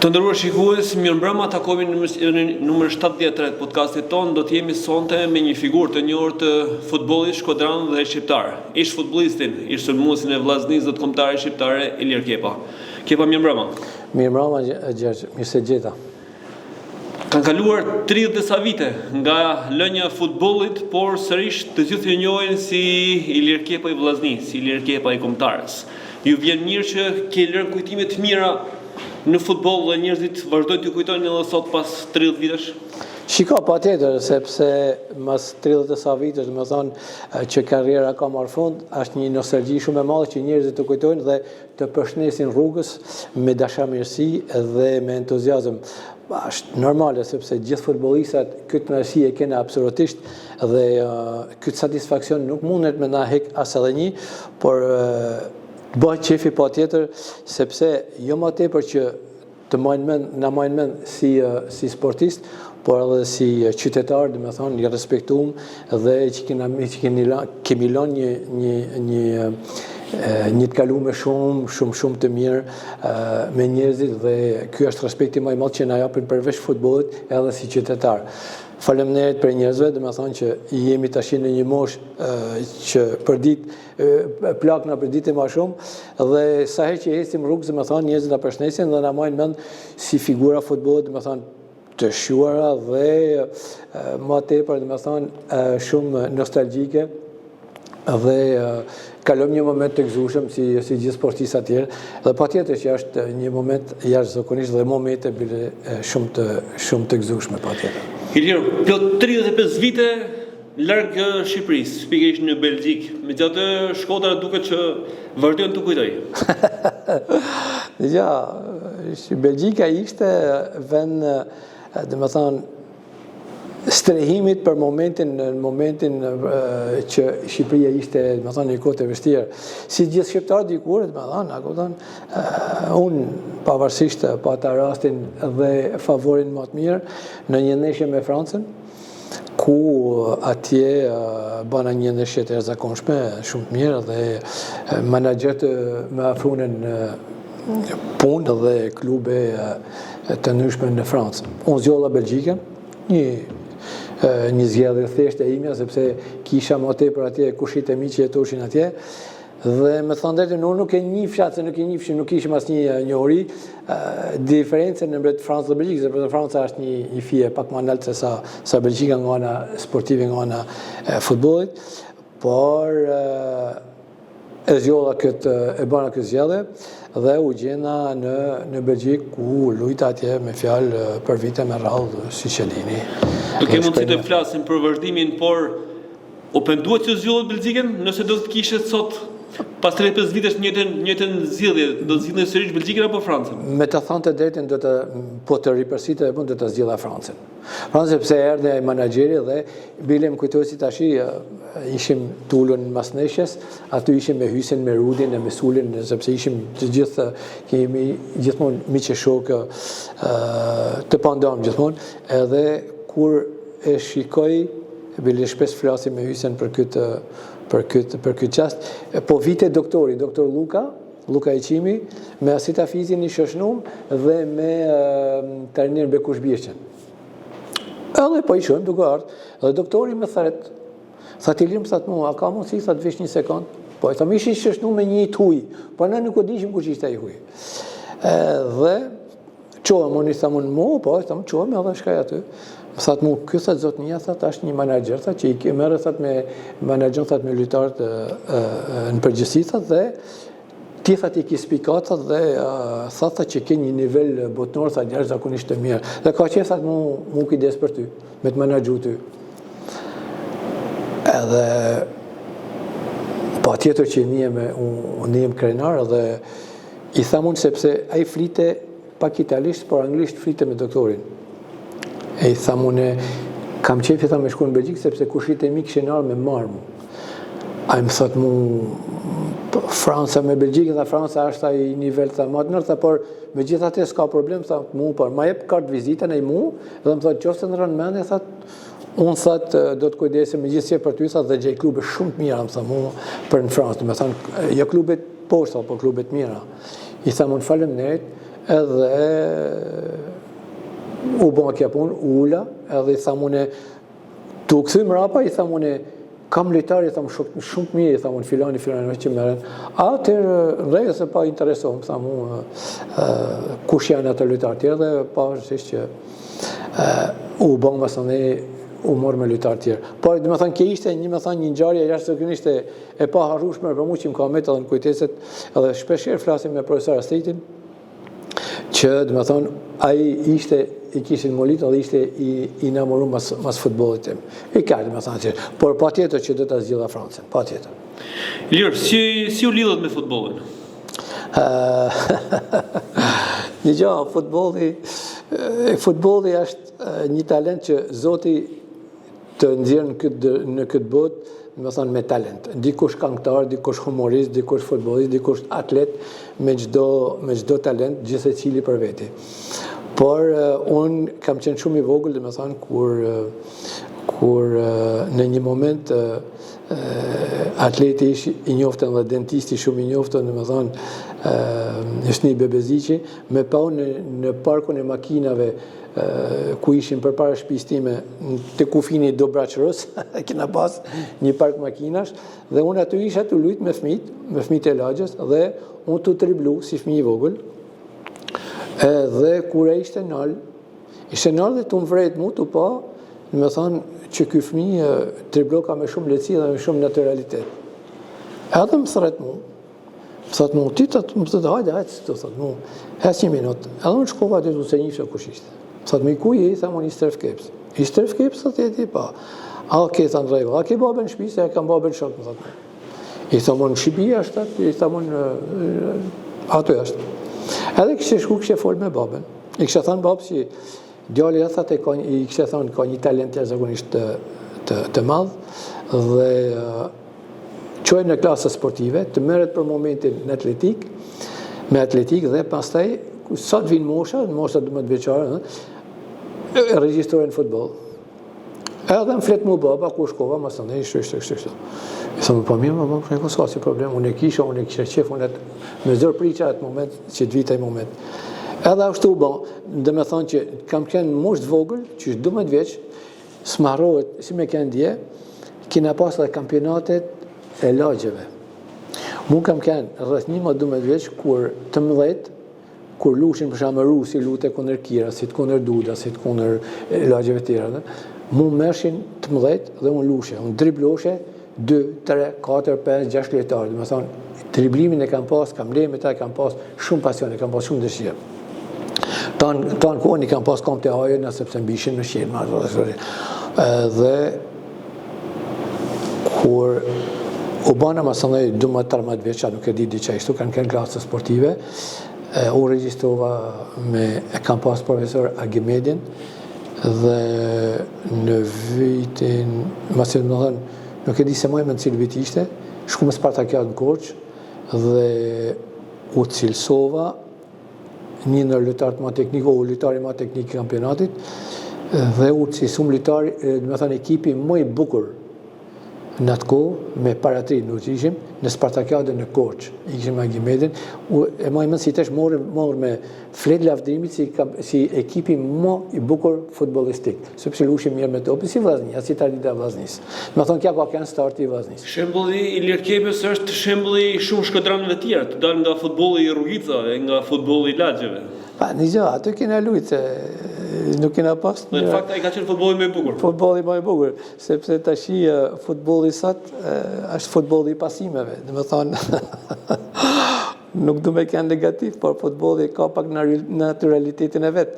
Të nderuar shikues, mirëmbrëma, takohemi në numër 73 të podcastit ton. Do të jemi sonte me një figurë të njohur të futbollit shkodran dhe shqiptar. Ish futbollistin, ish sulmuesin e Vllaznisë dhe të kombëtarit shqiptare Ilir Kepa. Kepa, mirëmbrëma. Mirëmbrëma, Gjergj, mirë se gjeta. Kanë kaluar 30 sa vite nga lënja e futbollit, por sërish të gjithë e njohin si Ilir Kepa i Vllaznisë, si Ilir Kepa i kombëtarës. Ju vjen mirë që ke lënë kujtime të mira në futboll dhe njerëzit vazhdojnë t'ju kujtojnë edhe sot pas 30 vitesh? Shiko, patjetër, sepse mas 30 sa vitesh, më thonë që karriera ka marrë fund, është një nostalgji shumë e madhe që njerëzit të kujtojnë dhe të përshëndesin rrugës me dashamirësi dhe me entuziazëm. Është normale, sepse gjithë futbollistat këtë kënaqësi e kanë absolutisht dhe këtë satisfaksion nuk mundet me na hek as edhe një, por bëhet qefi patjetër, sepse jo më tepër që të na majnë mend si sportist, por edhe si qytetar, dhe me thonë, një respektum dhe që kemi lënë një të kaluar shumë të mirë me njerëzit dhe ky është respekti më i madh që na japin përveç futbollit edhe si qytetar. Faleminderit për njerëzve, dhe me thonë që jemi tash në një moshë që për ditë plakna për ditë më shumë dhe sa herë që ecim rrugës, dhe me thonë njerëzit na përshëndesin dhe na marrin mend si figura futbollit, dhe me thonë të shuara dhe më tepër, dhe me thonë shumë nostalgjike dhe kalojmë një moment të gëzueshëm si gjithë sportistat e tjerë dhe patjetër që është një moment jashtëzakonisht dhe momente bile shumë të gëzueshme patjetër. Ilir, plot 35 vite larg Shqipërisë, pikërisht në Belgjik. Megjithatë Shkodra duket që vazhdon të kujtoj. Ja, Belgjika ishte vend, domethënë, strehimit për momentin që Shqipëria ishte, domethënë, një kohë e vështirë. Si gjithë shqiptarët dikur, unë pavarësisht pata rastin dhe favorin më të mirë në një ndeshje me Francën, ku atje bëna një ndeshje të jashtëzakonshme, shumë të mirë dhe menaxherët më afruan punë dhe klube të ndryshme në Francë. Unë zgjolla Belgjikën, një zgjedhje thjesht e imja, sepse kisha më tepër atje kushit e mi që jetoshin atje, dhe me thënë drejtën, unë nuk e njihsha, nuk kishim asnjë njohuri diferencën në mbret Francë dhe Belgjikë, sepse Franca është një fije pak më lart se sa Belgjika nga ana sportive, nga ana futbollit, por e bëna këtë zgjedhje dhe u gjena në Belgjik ku lujta atje me fjalë për vite me radhë siç e dini. Do kemi mundësi të flasim për vazhdimin, por u penduat që zgjodhet Belgjikën, nëse do të kishte sot pas 35 vitesh njëjtën zgjidhje, do të zgjidhni sërish Belgjikën apo Francën? Me të thënë të drejtën, po të ripërsitë do të zgjidha Francën. Francën sepse erdhi ai menaxheri dhe bile më kujtohet si tash ishim tulur mas neshjes, aty ishim me Hysin, me Rudin e me Sulin, sepse ishim të gjithë, kemi gjithmonë miq e shokë të pandam gjithmonë, edhe kur e shikoj, bile shpesh flasim me Hysin për këtë qast, po vite doktor Luka Eqimi, me Asita Fizin i shoshnuam dhe me Tarnir Bekush Birqen. Edhe po i shohim duke ardhur, dhe doktori më thet, Ilir më thatë mua, a ka mundësi sa të vesh një sekond? Po e thamë ishin shoshnuar me një huj, po ne nuk e dishim kush ishte ai huj. Dhe çohem unë thamun mua, po e thamë çohem edhe shkaj aty. Më thatë mua, ky thatë zotnia thatë është një menaxher thatë që i merr thatë me menaxher thatë me lojtarët në përgjithësi thatë dhe ti thatë i ki spikat dhe thatë që ke një nivel botnor thatë jashtëzakonisht të mirë. Dhe ka qenë thatë mu kujdes për ty, me të menaxhu ty. Edhe patjetër që ndihem krenar dhe i tham unë sepse ai flite pak italisht, por anglisht flite me doktorin. E i tham unë, kam qefi me shku në Belgjikë sepse kushit e mi kishin ardhur me marmu. Ai më thot mu Franca me Belgjikën dhe Franca është ai nivel të më të lartë, por megjithatë s'ka problem, thot mu, por ma jep kartë vizitën ai mu dhe më thot qoftë në rënë mendje, thot unë thot do të kujdesem megjithëse për ty, thot dhe gjej klube shumë të mira, më thot mu për në Francë, do të thonë jo klube poshtë, por klube të mira. I tham unë faleminderit, edhe u bon kjo punë, ula, edhe i thamune, tu këthy mrapa, i thamune, kam lojtarë, i thamu shumë të mirë, i thamu filani që meren. Atëherë, në rejë se pa interesohëm, thamu, kush janë atë lojtarë tjerë, dhe pa vështisht që u bon mësane, u morë me lojtarë tjerë. Por, dhe me thënë, kje ishte një ngjarje jashtëzakonisht e pa harrueshme për mu që më ka met edhe në kujteset, edhe shpeshherë flasim me profesor Astritin, që dhe me thënë, ai ishte i kishin molit edhe ishte i namoru mas futbollit tim. I kërë, me thënë që, por pa tjetër që do të zgjidha Francën, pa tjetër. Ilir, si u lidhët me futbollin? Një gjë, futbolli është një talent që Zoti të nxjerr në këtë botë, me thënë me talent. Dikush këngëtar, dikush humorist, dikush futbollist, dikush atlet, me çdo talent, gjithsecili për veti. Por unë kam qenë shumë i vogël, dhe me thënë, kur në një moment atleti i njoftën dhe dentisti shumë i njoftën, dhe me thënë, Hysni Bebeziqi, me pau në parkun e makinave ku ishin përpara shtëpisë time te kufini do Braçros, kena pas një park makinash, dhe unë aty isha të luajt me fëmijët e lagjës, dhe unë të triblu si fëmijë i vogël. Dhe kur ai ishte nal dhe të më vret mu të pa, me thonë që ky fëmijë tribloka me shumë lehtësi dhe me shumë naturalitet. Edhe më thret mu, thot mu, ti të më thot, hajde, të thot mu, hes një minut. Edhe unë shkova aty të se njifë kush ishte. Thot me ku je, i thamun i Sterf Keps. I Sterf Keps, thot e ti pa. A ke thënë rregull, a ke babën në shtëpi, se e kam babën shok, më thot. I thamun në Shqipi është, i thamun ato është. Edhe kështë fol me babën. I kështë thënë babë që djali e thate, i kështë thënë ka një talent jashtëzakonisht të madh, dhe qojnë në klasë sportive, të merret për momentin në me atletik, dhe pastaj, sa të vinë mosha 12 vjeçare, regjistrojnë futboll. Edhe më flet mu baba, ku shkova, ma së ne, ishte. I thëmë, po mirë, ma s'ka si problem, unë e kisha qef, unë me zërë priqa atë moment, që të vita i moment. Edhe ashtu u bon, dhe me thonë që kam qenë mosh të vogël, që është 12 vjeç, s'marrohet, si me kënë dje, kina pas dhe kampionatet e lagjeve. Mu kam qenë rreth 11-12 vjeç, kur të mëdhet, kur lushin për shamë Rusi, lute kundër Kirasit, kundër Dudasit, kundër lagjeve tjera, mu mershin të mëdhet dhe unë lushe, unë dribloshe 2, 3, 4, 5, 6 lojtarë. Dhe me thonë, driblimin e kam pas, kam lejme ta, kam pas shumë pasion, e kam pas shumë dëshirë. Tanë kohën i kam pas kom të ajën, sepse mbishin në shqirë, dhe kur u bana ma së nëjë 12-13 vjeqa, nuk e di që ishtu, kanë kënë klasë sportive, u registrova e kam pas profesor Agimedin, dhe në vitin, masë më thënë, nuk e di se majme në cilë vit ishte, shku me Spartakiat në Korç, dhe u cilësova një në lojtarët ma teknikë, u lojtari ma teknikë i kampionatit, dhe u cilësum lojtari, dhe me thënë, ekipi më i bukur në atë kohë, me paratri nuk ishim, në Spartakiade në Korç, ishim Agimedin, e majmën si tesh morë me flet lavdrimit si ekipi më i bukur futbollistik, sepse lushim mirë me topi, si Vllaznia, si Tarita Vllaznis. Me thonë, kja ka kënë starti i Vllaznis. Shembulli i Ilir Kepës është shembulli shumë shkodranëve tjerë, të dalë nga futbolli i rrugicave, nga futbolli i lagjeve. Pa, një gjë, ato kena lujtë, nuk kena pas... Në fakt, a i ka qenë futbolli më i bukur. Futbolli më i bukur, sepse tashi futbolli sot është futbolli i pasimeve. Dhe me thonë, nuk du me kënë negativ, por futbolli ka pak naturalitetin e vetë.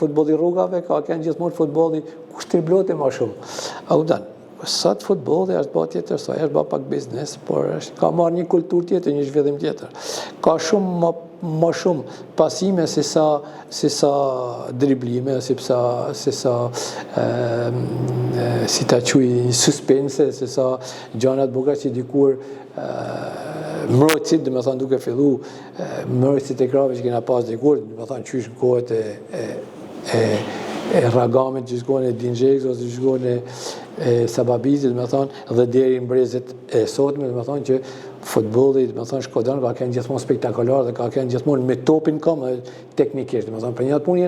Futbolli rrugave ka kënë gjithmonë futbolli ku shtriblote ma shumë. A u danë, sot futbolli është ba tjetër, sa është ba pak biznes, por ka marrë një kultur tjetër, një zhvillim tjetër. Ka shumë ma shumë pasime se sa driblime, se sa si ta quj një suspense, se sa gjanat buka që dikur mërëtësit, dhe me thonë duke fillu, mërëtësit e krave që kena pas dikur, dhe me thonë qysh në kohët e Ragamit, që shkone e Dinxheks, ose që shkone e Sababizit, dhe me thonë, dhe deri në brezet e sotme, dhe me thonë që futbolli, më thonë Shkodran ka qenë gjithmonë spektakolar dhe ka qenë gjithmonë me topin këmbë teknikisht. Më thonë për një punë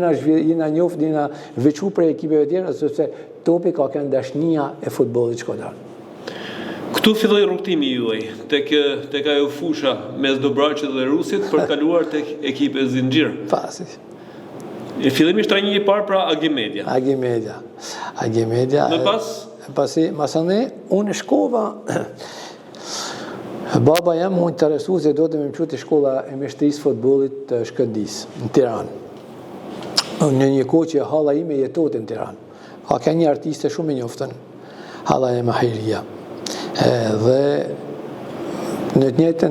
jena njoft, jena veçu për ekipeve tjera sepse topi ka qenë dashnia e futbollit Shkodran. Këtu filloi rrugtimi juaj tek ajo fusha mes Dobraçit dhe Rusit për kaluar tek ekipe Zinxhir. Pasi. Fillimisht trajnimi i parë pra AG Media. AG Media. Më pas pasi masane unë shkova baba jam më interesu se do të më mëqyte shkolla e meshtrisë futbollit të Shkëndijës në Tiranë. Në një kohë që halla ime jetote në Tiranë. Ka një artiste shumë e njoftën, halla e Mahiria. Dhe në të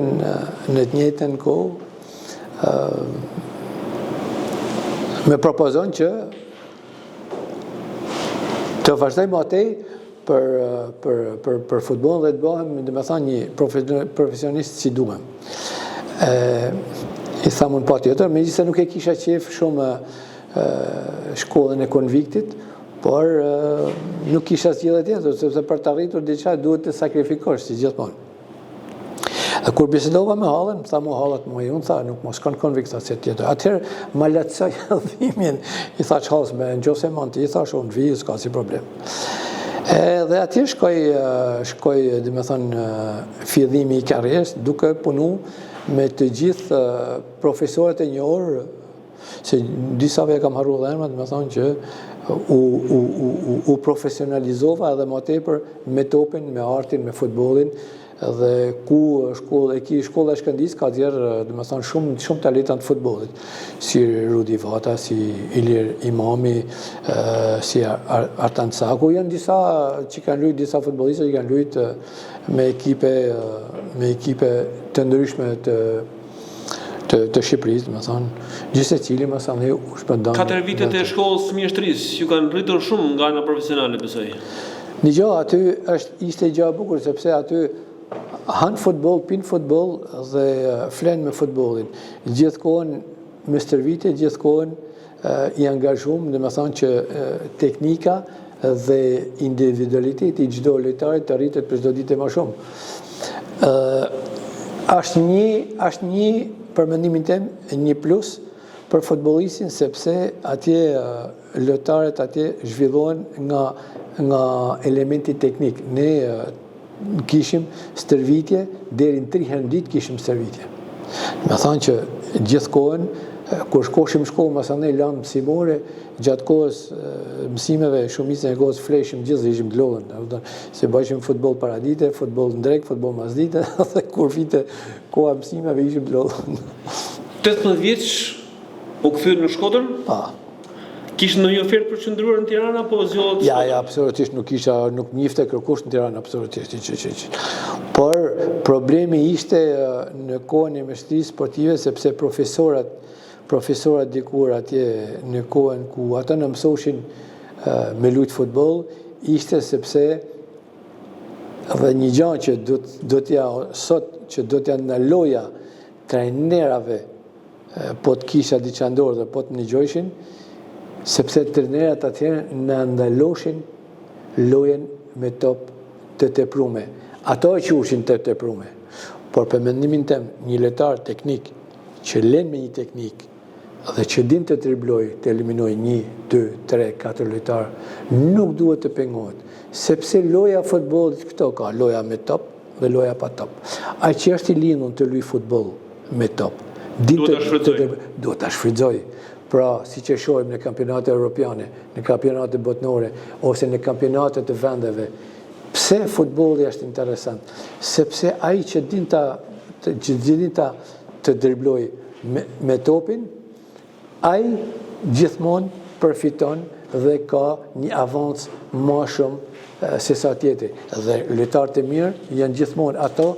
njëjtën kohë me propozon që të vazhdoj më atej për futbollin dhe të bëhem, dhe me tha, një profesionist si duhem. I thamun pa tjetër, megjithëse nuk e kisha qef shumë shkollën e konviktit, por nuk kisha zgjedhje tjetër, sepse për të arritur diçka duhet të sakrifikosh si gjithmonë. Kur bisedova me hallën, më tha mu hallat mua unë, tha nuk mos kanë konviktacion tjetër. Atëherë ma lehtësoi hedhimin, i tha ç'halls me nëse mund ti, i thash unë vi, s'ka si problem. Dhe atje shkoj dhe me thënë fillimi i karrierës duke punu me të gjithë profesorët e njohur, se disave kam harruar dhe emrat, me thënë që u profesionalizova edhe më tepër me topin, me artin, me futbollin, dhe ku shkolla e Shkëndijës ka dhjerë, dhe me thënë, shumë talentat të futbollit, si Rudi Vata, si Ilir Imami, si Artan Caku, janë disa që kanë luajtur, disa futbollistë që kanë luajtur me ekipe të ndryshme të Shqipërisë, më thonë, gjithsecili më thënë u shpëndon. 4 vitet e shkollës mjeshtrisë ju kanë rritur shumë nga ana profesionale, besoj. Një gjë aty ishte gjë e bukur sepse aty han futboll, pin futboll dhe flen me futbollin. Gjithkohën me stërvitje, gjithkohën i angazhuar, dhe më thonë që teknika dhe individualiteti i çdo lojtarit të rritet për çdo ditë më shumë. Është një për mendimin tim një plus për futbollistin sepse atje lojtarët atje zhvillohen nga elementi teknik. Ne kishim stërvitje deri në 3 herë në ditë kishim stërvitje. Me thënë që gjithkohën kur shkoshim në shkollë, masane lanë mësimore, gjatë kohës mësimeve, shumicën e kohës fleshim gjithë dhe ishim të lodhën. Se bëjshim futboll paradite, futboll në drek, futboll masdite, dhe kur vite koha mësimeve ishim të lodhën. 18 vjeç u kthyer në Shkodër? Pa. Kishte ndonjë ofertë për të qëndruar në Tiranë apo zgjohet? Ja, absolutisht nuk njifte kërkush në Tiranë, absolutisht. Por problemi ishte në kohën e meshtrisë sportive sepse profesorat dikur atje në kohën ku ata në mësoshin me lujt futboll, ishte sepse dhe një gjë që do t'ja ndaloja trajnerave po të kisha diçka dorë dhe po të më gjojshin, sepse trajnerët atje në ndaloshin lojen me top të teprume. Ato e quheshin të teprume. Por për mendimin tim, një lojtar teknik që len me një teknik dhe që din të dribloj, të eliminoj 1, 2, 3, 4 lojtar, nuk duhet të pengohet. Sepse loja futbollit këto ka, loja me top dhe loja pa top. Ai që është i lindur të luaj futboll me top, duhet ta shfrytëzoj. Pra, si që shohim në kampionate europiane, në kampionate botnore, ose në kampionate të vendeve, pse futbolli është interesant? Sepse ai që din ta të dribloj me topin, ai gjithmonë përfiton dhe ka një avancë më shumë se sa tjetri. Dhe lojtarët e mirë janë gjithmonë ato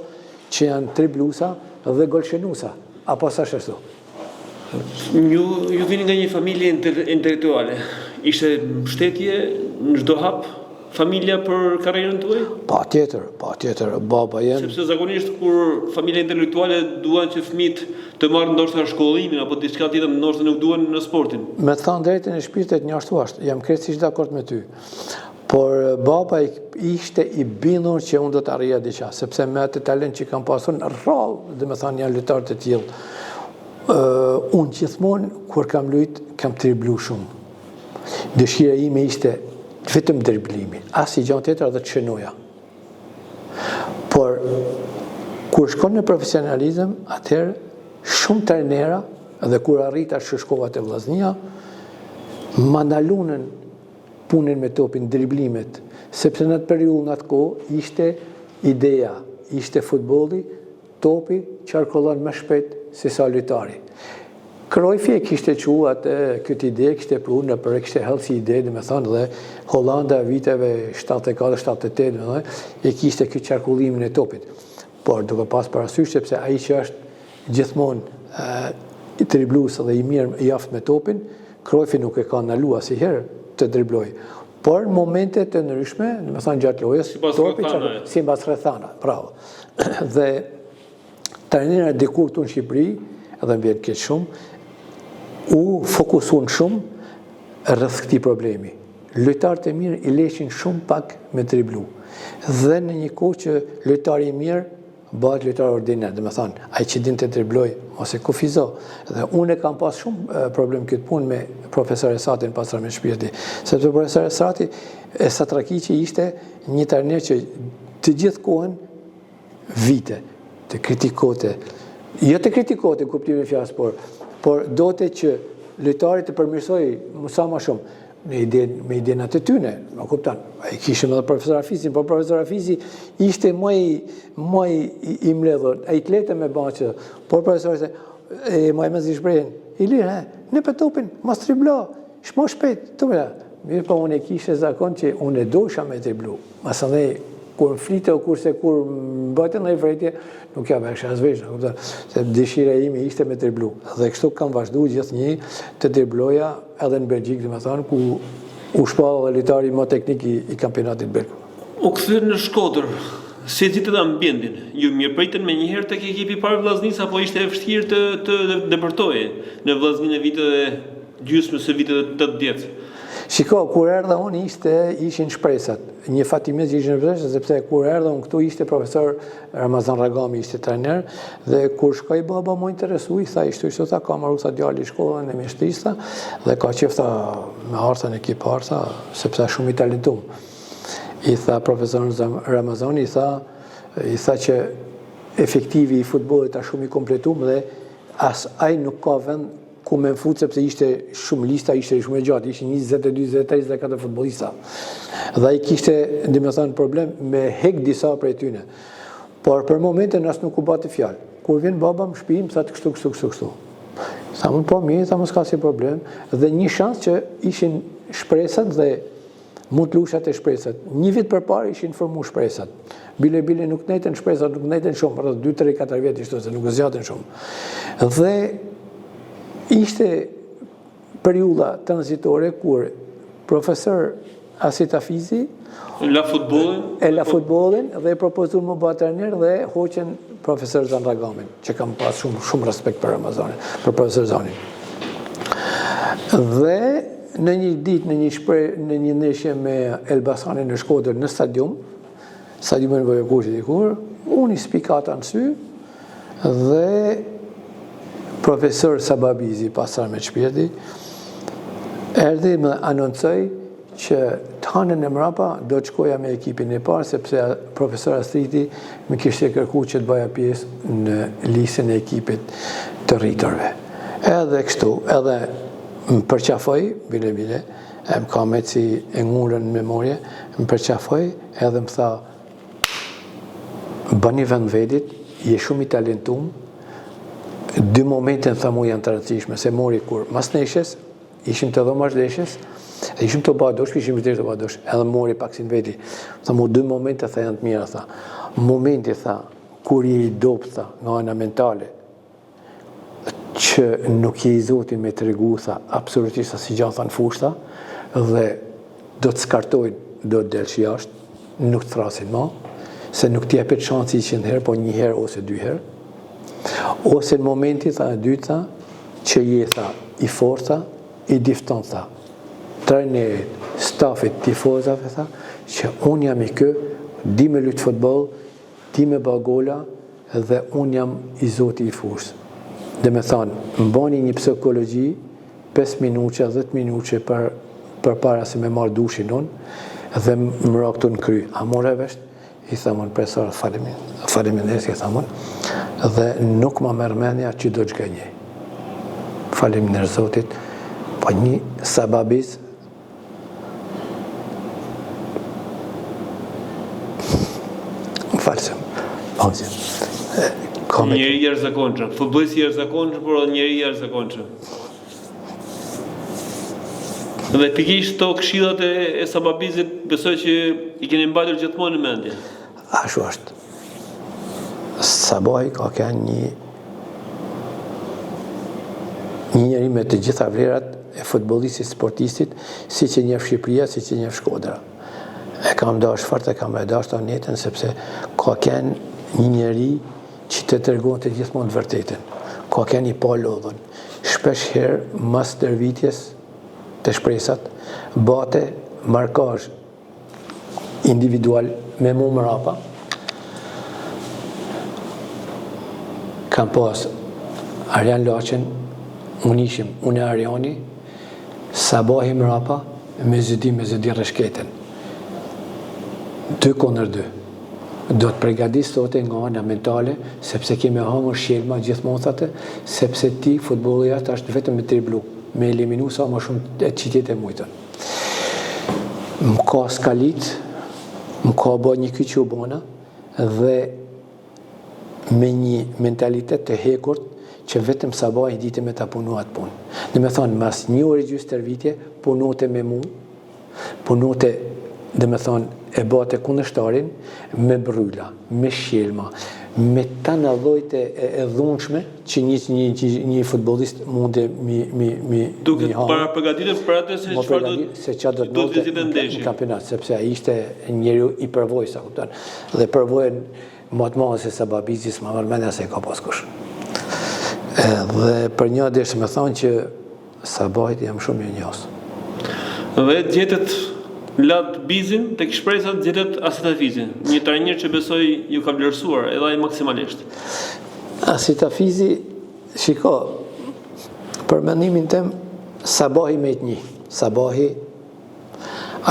që janë triblusa dhe golshenusa, apo sa ashtu. Ju vini nga një familje intelektuale. Ishte mbështetje në çdo hap familja për karrierën tuaj? Patjetër, baba jem. Sepse zakonisht kur familja intelektuale duan që fëmijët të marrin ndoshta shkollimin apo diçka tjetër, ndoshta nuk duan në sportin. Me të thënë drejtën e shpirtit një ashtu është. Jam krejtësisht dakord me ty. Por baba ishte I bindur që unë do të arrija diqa, sepse me atë talent që kam pasur në rrallë, dhe me thanë janë lojtarë të tillë. Unë gjithmonë, kur kam luajt, kam driblu shumë. Dëshira ime ishte vetëm driblimi, as I gjë tjetër dhe të shënoja. Por, kur shkon në profesionalizëm, atëherë shumë trajnera, dhe kur arrita shkova te Vllaznia, ma ndalunën punën me topin, driblimet, sepse në atë periudhë, në atë kohë, ishte ideja, ishte futbolli, topi qarkullon më shpejt se sa lojtari. Cruyffi e kishte qua atë këtë ide, kishte pru në për e kishte hellë si ide, dhe me thonë, dhe Holanda viteve 74-78, e kishte këtë qarkullimin e topit. Por duke pas parasysh, sepse ai që është gjithmonë I driblues dhe I mirë I aftë me topin, Cruyffi nuk e ka ndaluar asnjëherë të dribloj. Por momente të ndryshme, do të thënë gjatë lojës, sipas rrethana, bravo. Dhe trajnerët dikur këtu në Shqipëri, edhe më vjen keq shumë, u fokusuan shumë rreth këtij problemi. Lojtarët e mirë I leshin shumë pak me driblu. Dhe në një kohë që lojtari I mirë bëhet lojtar ordinar, do të thënë, ai që din të dribloj ose kufizo. Dhe unë kam pas shumë problem këtë punë me profesor Esatin pasra me shpirti. Sepse profesor Esat Rakiqi ishte një trajner që të gjithë kohën vite të kritikote. Jo të kritikote kuptimin e fjalës, por dote që lojtari të përmirësoj sa më shumë. Me idenë atë tyne, më kupton. Ai kishim edhe profesor Hafizin, por profesor Hafizi ishte më I mbledhur. Ai tlete me baçë, por profesori se më më zgjbrehen. I lirë, në petopin, mos triblo, shmo shpejt, tuja. Mirë, po unë kishe zakon që unë dosha me triblu. Masandej kur flite o kurse kur mbajte në vretje, nuk jam asha asvesh, se dëshira ime ishte me driblu. Dhe kështu kam vazhduar gjithnjë të dribloja edhe në Belgjik, domethënë ku u shpall lojtari më teknik I kampionatit belg. U kthyer në Shkodër. Si zgjidhët ambientin? Ju mirëpritën me njëherë tek ekipi I parë Vllaznis apo ishte e vështirë të depërtohej në Vllazninë e viteve gjysmës së viteve 80? Shiko, kur erdha unë ishin shpresat. Një fatimisht ishin shpresat, sepse kur erdha unë këtu ishte profesor Ramazan Ragami ishte trajner, dhe kur shkoj baba më interesui, tha ishte tha ka marrë sa djali I shkollën e mjeshtrisa, dhe ka qefta me artën e ekipar, tha, sepse shumë I talentum. I tha profesor Ramazani, I tha që efektivi I futbollit është shumë I kompletum dhe as ai nuk ka vend ku me fut sepse ishte shumë lista, ishte shumë e gjatë, ishin 22, 23, 24 futbollista. Dhe ai kishte, domethënë, problem me hek disa prej tyre. Por për momentin as nuk u bati fjalë. Kur vjen baba në shtëpi, më tha kështu. Sa më po mirë, sa mos ka si problem, dhe një shans që ishin shpresat dhe mund të lushat e shpresat. Një vit përpara ishin formuar shpresat. Bile nuk nejten shpresat, nuk nejten shumë, rreth 2, 3, 4 vjet ishte se nuk zgjaten shumë. Dhe ishte periudha tranzitore kur profesor Asit Hafizi la futbollin dhe propozuan më bë trajner dhe hoqën profesor Zan Ragamin, që kam pas shumë respekt për Ramazanin, për profesor Zanin. Dhe në një ditë në një ndeshje me Elbasanin në Shkodër në stadiumin Vojakushit dikur, unë I spikata në sy dhe profesor Sababizi, pasar me shpirti, erdhi më anoncoj që të hanën e mrapa do të shkoja me ekipin e parë, sepse profesor Astriti më kishte kërkuar që të bëja pjesë në listën e ekipit të rriturve. Edhe kështu, edhe më përqafoj, bile, më ka me si e ngurën në memorje, më përqafoj edhe më tha, bëni vend vedit, je shumë I talentum, 2 momente në thamu janë të rëndësishme, se mori kur mas neshjes, ishim të dhomash leshjes, dhe ishim të badosh, ishim vërtet të badosh, edhe mori pak si në veti. Thamu 2 momente tha janë të mira, tha. Momenti, tha, kur je I dopt, tha, nga ana mentale, që nuk je I Zotin me të regu, tha, absolutisht si gjanë tha në fushta, dhe do të skartojnë, do të delë që jashtë, nuk të thrasin ma, se nuk t'jepet shansi 100 herë, po 1 herë ose 2 herë, ose në momenti, tha, e dytë, tha, që je, tha, I forta, I difton, tha. trajnerit, stafit, tifozave, tha, që unë jam i kë, di me lutë futboll, di me ba gola, dhe unë jam i zoti i fushës. Dhe me thonë, më bani një psikologji, 5 minuqe, 10 minuqe për para se me marrë dushin unë, dhe më raktu në kry. A more vesht? I thamon, profesor, faleminderit, i thamon, dhe nuk ma mërmenja që do gjgënjej. Faleminderit Zotit, po një sababiz, falsem, pauzim. Njeri jashtëzakonshëm, futbollist i jashtëzakonshëm, por njeri i jashtëzakonshëm. Dhe pikërisht to këshillat e sababizit besoj që i keni mbajtur gjithmonë në mendje. Ashtu është. Sabahi ka kënë një njeri me të gjitha vlerat e futbollistit, sportistit, si që njeh Shqipëria, si që njeh Shkodra. E kam dash fort, e kam e dash të netën, sepse ka kënë një njeri që të tregon të gjithmonë të vërtetën. Ka kënë i pa lodhën. Shpesh herë mas ndërvitjes të shpresat, bate markazh individual me mu mrapa. Kam pas Arjan Laqen, unë ishim, unë e Arjani, Sabahi mrapa, me zëdi rëshketen. 2 kundër 2. Do të pregadis sote nga ana mentale, sepse kemi hangër shelma gjithmonë thate, sepse ti futbolli jashtë është vetëm me triblu, me eliminu sa më shumë e qitjet e mujtën. Më ka skalit, më ka bo një kyqë u bona, dhe me një mentalitet të hekurt, që vetëm Sabah i dite me ta punu atë punë. Dhe me thonë, mas 1 orë gjysë tërvitje, punote me mu, punote, dhe me thonë, e bate kundërshtarin, me bryla, me shelma, me të në dhojtë e dhunshme që një futbolist mund të mi duke para përgatitur për atë se çfarë do të vizite ndeshje në kampionat, sepse ai ishte njeriu i përvojës, kupton. Dhe përvojën më të madhe se Sababizis, më mërmendja se ka pas kush. Dhe për një desh me thonë që Sabahit jam shumë i njohës. Dhe gjetet Lad Bizin tek shpresat gjetet Asitafizin, një trajner që besoj ju ka vlerësuar edhe ai maksimalisht. Asitafizi, shiko, për mendimin tem, Sabahi me të një. Sabahi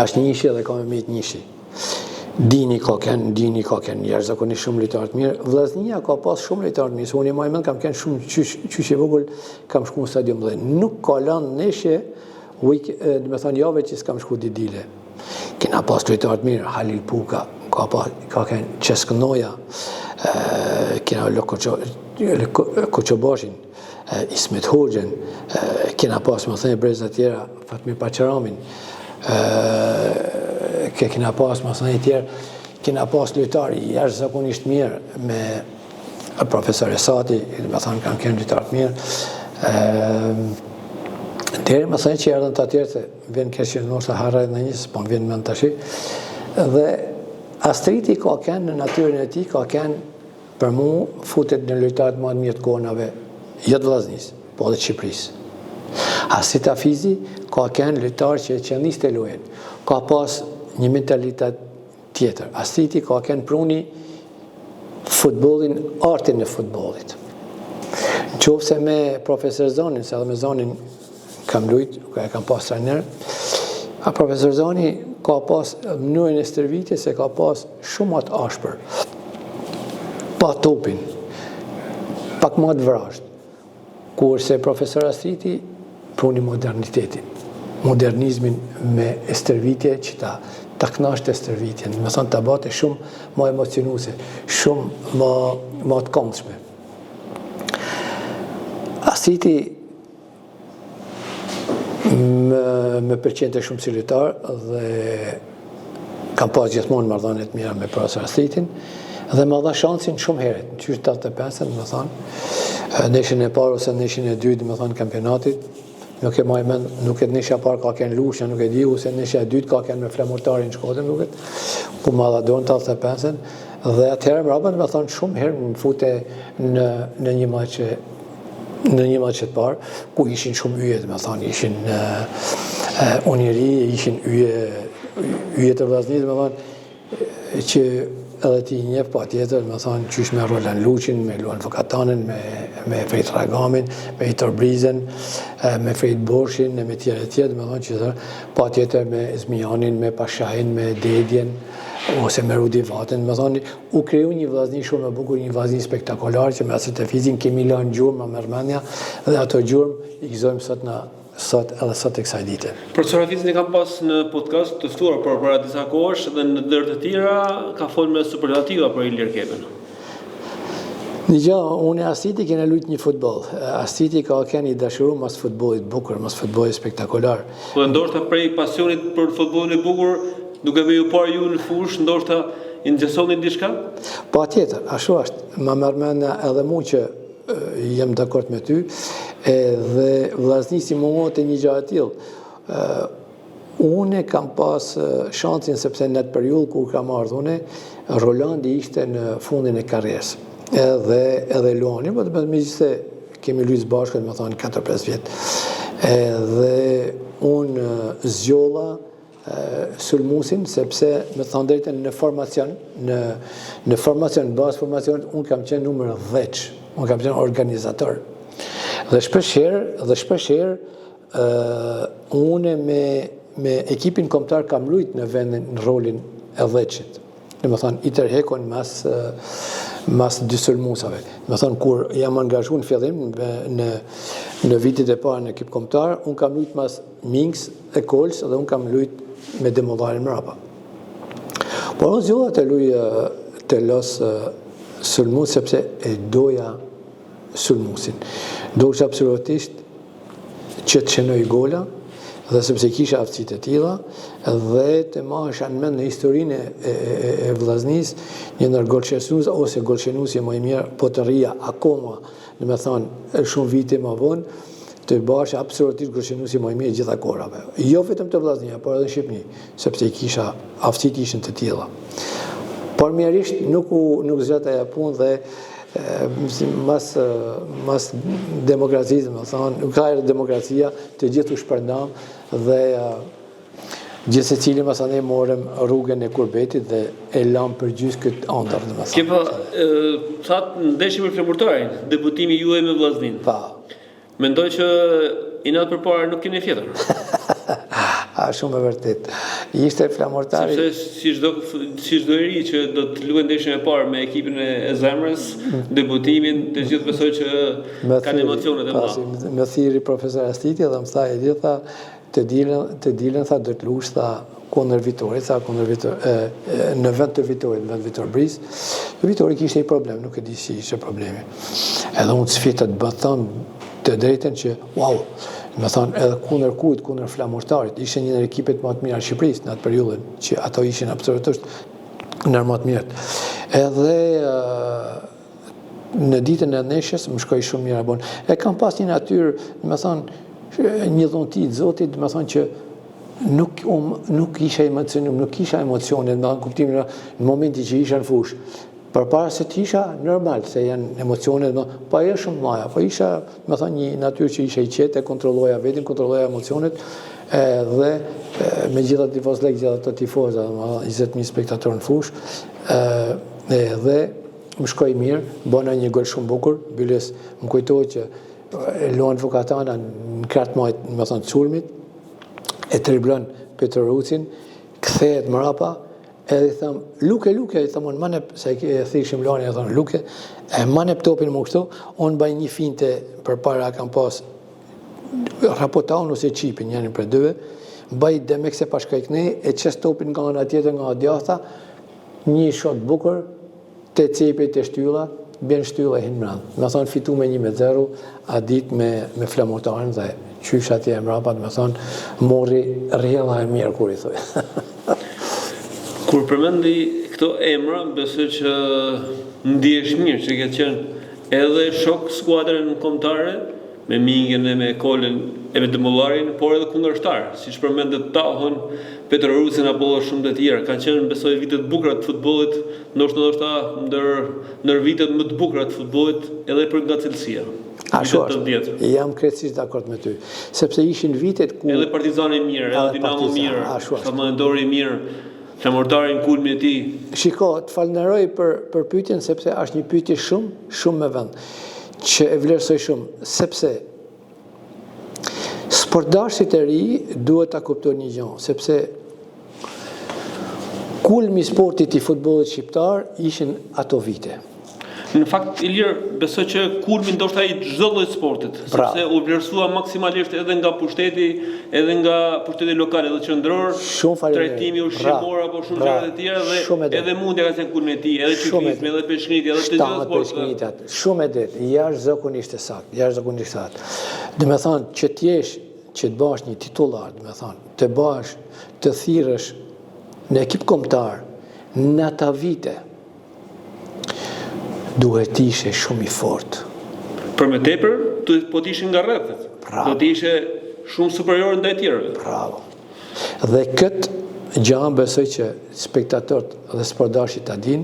është njëshi dhe ka me të njëshi. Dini ka kenë jashtëzakonisht shumë lojtarë të mirë. Vllaznia ka pas shumë lojtarë të mirë. Unë më mend kam kenë shumë qysh i vogël, kam shku në stadium dhe nuk ka lënë neshje, do të thonë javë që s'kam shku didile. Kena pas lojtarë të mirë, Halil Puka, ka kenë Çeskënoja, kena Koçobashin, Ismet Hoxhen, kena pas më thënë breza tjera, Fatmir Paqaramin, kena pas më thënë tjerë, kena pas lojtarë jashtëzakonisht mirë me profesor Esati, më thënë kanë kenë lojtarë të mirë. Deri më thënë që erdhën të atjerë, se vjen keshë nështë harrajt në njësë, po më vjen më në tashi. Dhe Astriti ka kenë në natyrën e ti, ka kenë për mu futet në lojtarët më të mirë të konave, jo të Vllaznisë, po dhe të Shqipërisë. Asitafizi ka kenë lojtarë që qëllis të lojen, ka pas një mentalitet tjetër. Astriti ka kenë pruni futbolin, artin e futbolit. Në qofë se me profesor Zonin, se edhe me Zonin kam lujt, e kam pas trajner, a profesor Zoni ka pas mënyrën e stërvitjes se ka pas shumë atë ashpër, pa topin, pak më të vrasht, kurse profesor Astriti pruni modernitetin, modernizmin me stërvitje që ta knasht e stërvitjen, me thonë të bate shumë më emocionuse, shumë më të këndshme. Astriti me përqente shumë si lojtar dhe kam pas gjithmonë marrëdhënie të mira me profesor Astritin dhe më dha shansin shumë herët, në qysh 85, më thonë, neshin e parë ose neshin e dytë, më thonë, kampionatit, nuk e maj mend, nuk e nesha parë ka kenë Lusha, nuk e di, ose nesha e dytë ka kenë me Flamurtarin në Shkodër, nuk e, ku më dha dorën 85, dhe atëherë mbrapa më thonë shumë herë më fute në një maqe të parë, ku ishin shumë yjet, me thonë, ishin Unë i ri ishin yje të vllaznisë, më thonë që edhe ti njeh pa tjetër, më thonë qysh me Roland Luqin, me Luan Vokatanin, me Fejt Ragamin, me Hitor Brizen, me Fejt Borshin, me tjerë, më thonë që pa tjetër me Zmijanin, me Pashahin, me Dedjen, ose me Rudi Vatin, më thonë, u kriju një vllazni shumë e bukur, një vllazni spektakolar që me asët e fizin kemi lanë gjurmë me mërmendja dhe ato gjurmë i gëzojmë sot e kësaj dite. Profesor Hafizin e kam pas në podcast të ftuar por para disa kohësh dhe në ndër të tjera ka folur me superlativa për Ilir Kepën. Një gjë, unë e Astiti kena luajtur një futboll. Astiti ka qenë i dashuruar mas futbollit bukur, mas futbollit spektakolar. Po ndoshta prej pasionit për futbollin e bukur, duke me ju parë ju në fushë, ndoshta i nxjesonin diçka? Patjetër, ashtu është. Më mërmend edhe mua që jam dakord me ty, dhe vllaznisë mungohet një gjë e tillë. Unë kam pas shansin sepse në atë periudhë kur kam ardhur unë, Rolandi ishte në fundin e karrierës. Edhe Luani, po megjithëse kemi luajtur bashkë, më thonë 4-5 vjet. Dhe unë zgjolla sulmusin sepse me thënë drejtën në formacion, në bazë formacionit unë kam qenë numër 10. Unë kam qenë organizator. Dhe shpeshherë unë me ekipin kombëtar kam luajtur në vendin në rolin e 10-shit. Domethënë i tërhekon mas dy sulmusave. Domethënë kur jam angazhuar në fillim në vitet e parë në ekip kombëtar, unë kam luajtur mas Minks e Kols dhe unë kam luajtur me Demollarin mbrapa. Por unë zgjolla të luaj të los sulmus sepse e doja sulmusin. Doja absolutisht që të shënoj gola dhe sepse kisha aftësitë e tilla dhe të marrësha në mend në historinë e vllaznisë një ndër golshenues ose golshenuesi më i mirë po të rria akoma, domethënë shumë vite më vonë të bash absolutisht golshenuesi më i mirë gjitha kohërave. Jo vetëm të vllaznia, por edhe në Shqipëri, sepse kisha aftësitë ishin të tilla. Por mirërisht nuk zgjata ja punë dhe mas demokracisë, më thonë, nuk ka demokracia, të gjithë u shpërndam dhe gjithë secili masanej morëm rrugën e kurbetit dhe e lam për gjysë këtë ëndër. Kjepa, thatë ndeshje për flamurtarin, debutimi juaj me vllaznin. Pa. Mendoj që i natë përpara nuk keni fjetër. Shumë e vërtet. Ishte flamurtari. Sepse si çdo i ri që do të luajë ndeshjen e parë me ekipin e zemrës, debutimin, të gjithë besoj që kanë emocionet e mëdha. Më thiri profesor Astiti dhe më tha e gjitha të dilën tha do të luash tha kundër Vitorit, në vend të Vitorit, në vend Vitor Bris. Vitori kishte një problem, nuk e di si ishte problemi. Edhe unë sfitë të bëthëm të drejten që, wow, me thonë edhe kundër flamurtarit, ishte një në ekipet më të mira Shqipërisë në atë periudhën, që ato ishin absolutisht në më të mirët. Edhe në ditën e ndeshjes më shkoi shumë mirë abon. E kam pas një natyrë, me thonë, një dhunti të Zotit, me thonë që nuk isha emocione, në kuptimin në momenti që isha në fushë. Përpara se të isha normal, se janë emocionet, pa e shumë maja, pa isha, me thonë, një natyrë që isha i qetë, kontrolloja vetin, kontrolloja emocionet, dhe me gjitha tifozlek, gjitha të tifoza, 20.000 spektatorë në fushë, dhe më shkoj mirë, bëna një gol shumë bukur, bylles më kujtoj që Luan Vokatana në kratë majtë, me thonë, të sulmit, e triblon Petr Rucin, kthehet mrapa, edhe i thëmë, luke, i thëmë, unë manep, se e thishim Luani, e thëmë, luke, e manep topin më kështu, unë baj një finte për para kam pas rapotaun ose qipin, njërin për dyve, baj demek se pashkajknej, e qes topin nga nga tjetër nga djatha, një shot bukur, të cepi të shtylla, bjen shtylla e hinë mërandë. Me thonë, fitu me 1-0, a dit me flamurtarin dhe qysh atje e mrapat, me thonë, mori rjela e mirë, kur i thuj. Kur përmendi këto emra, besoj që ndihesh mirë që ke qenë edhe shok skuadrën kombëtare, me Mingen e me Kolën e me Dëmullarin, por edhe kundërshtar, siç përmendet Tahon, Petr Rusin apo shumë të tjerë. Kanë qenë besoj vitet të bukura të futbollit, ndoshta ndër vitet më të bukura të futbollit edhe për nga cilësia. Ashtu është, jam krejtësisht dakord me ty, sepse ishin vitet ku... Edhe Partizani mirë, edhe Dinamo mirë, Shtatëmbëdori mirë, Flamurtarin kulmin e tij. Shiko, të falenderoj për pyetjen sepse është një pyetje shumë me vend, që e vlerësoj shumë, sepse sportdarësit e ri duhet ta kuptojnë një gjë, sepse kulmi i sportit i futbollit shqiptar ishin ato vite. Në fakt, Ilir, besoj që kulmi ndoshta i çdo lloji sportit, sepse u vlerësua maksimalisht edhe nga pushteti, edhe nga pushteti lokal edhe qendror, trajtimi ushqimor apo shumë gjëra të tjera dhe edhe mundja ka qenë kulmi i tij, edhe çiklizmi, edhe peshkritja, edhe të gjitha sportet. Shumë e drejtë, jashtëzakonisht saktë, jashtëzakonisht saktë. Do të thonë që që të bash një titullar, do të thonë, të bash të thirrësh në ekip kombëtar në ata vite, duhet ishe shumë i fort. Për me tepër, po t'ishin nga rrethet. Do t'ishe shumë superior ndaj tjerëve. Bravo. Dhe këtë gjë besoj që spektatorët dhe sportdarët ta dinë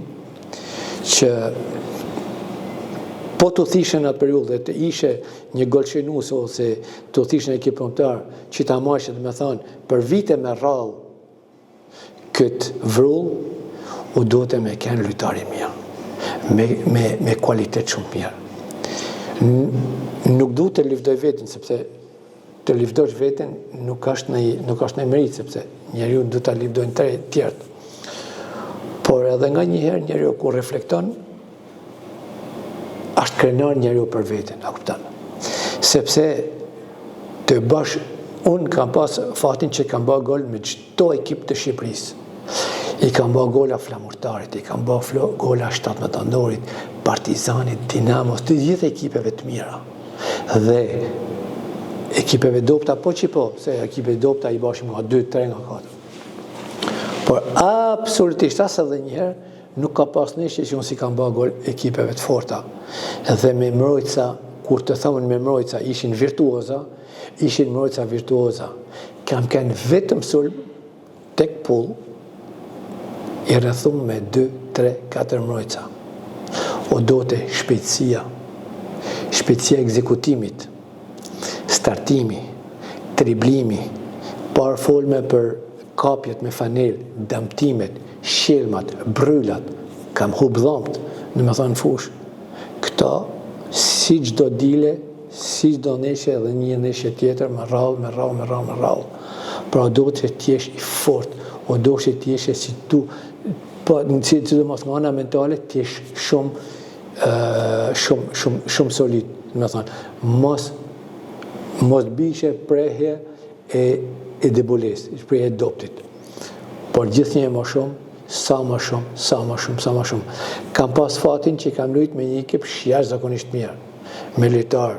që po të thishën atë periudhë dhe të ishe një golshenues ose të thishën ekip kombëtar që ta marrësh, do të thonë, për vite me radhë këtë vrull, u duhet me kënë lojtari mirë. Me kualitet shumë mirë. Nuk du të lëvdoj vetin, sepse të lëvdojsh vetin nuk është në merit, sepse njeriu du të lëvdojnë të tjerët. Por edhe nga njëherë njeriu kur reflekton, është krenar njeriu për vetin, a kupton? Sepse të bash, unë kam pas fatin që kam bë gol me çdo ekip të Shqipërisë. I kam bë gola Flamurtarit, i kam bë gola Shtatëmbëdorit, Partizanit, Dinamos, të gjithë ekipeve të mira. Dhe ekipeve dopta, se ekipeve dopta i bashim nga 2, 3, nga 4. Por absolutisht as edhe njëherë nuk ka pas neshje që unë si kam bë gol ekipeve të forta. Dhe me mbrojtësa, kur të thonë me mbrojtësa, ishin mbrojtësa virtuoza. Kam kënë vetëm sulm tek pull, i rrethum me 2, 3, 4 mbrojtësa. O do të shpejtësia ekzekutimit, startimi, driblimi, parfolme për kapjet me fanel, dëmtimet, shelmat, bryllat, kam hub dhomt, në me thonë fush. Këta, si çdo dile, si çdo neshje dhe një neshje tjetër, me rrallë. Pra do të t'jesh i fort, o do të t'jesh si tu, si të mos nga ana mentale, t'jesh shumë solid, me thonë, mos bishe prehje e debules, prehje e doptit. Por gjithnjë më shumë, sa më shumë. Kam pas fatin që kam luajtur me një ekip jashtëzakonisht mirë, me lojtar,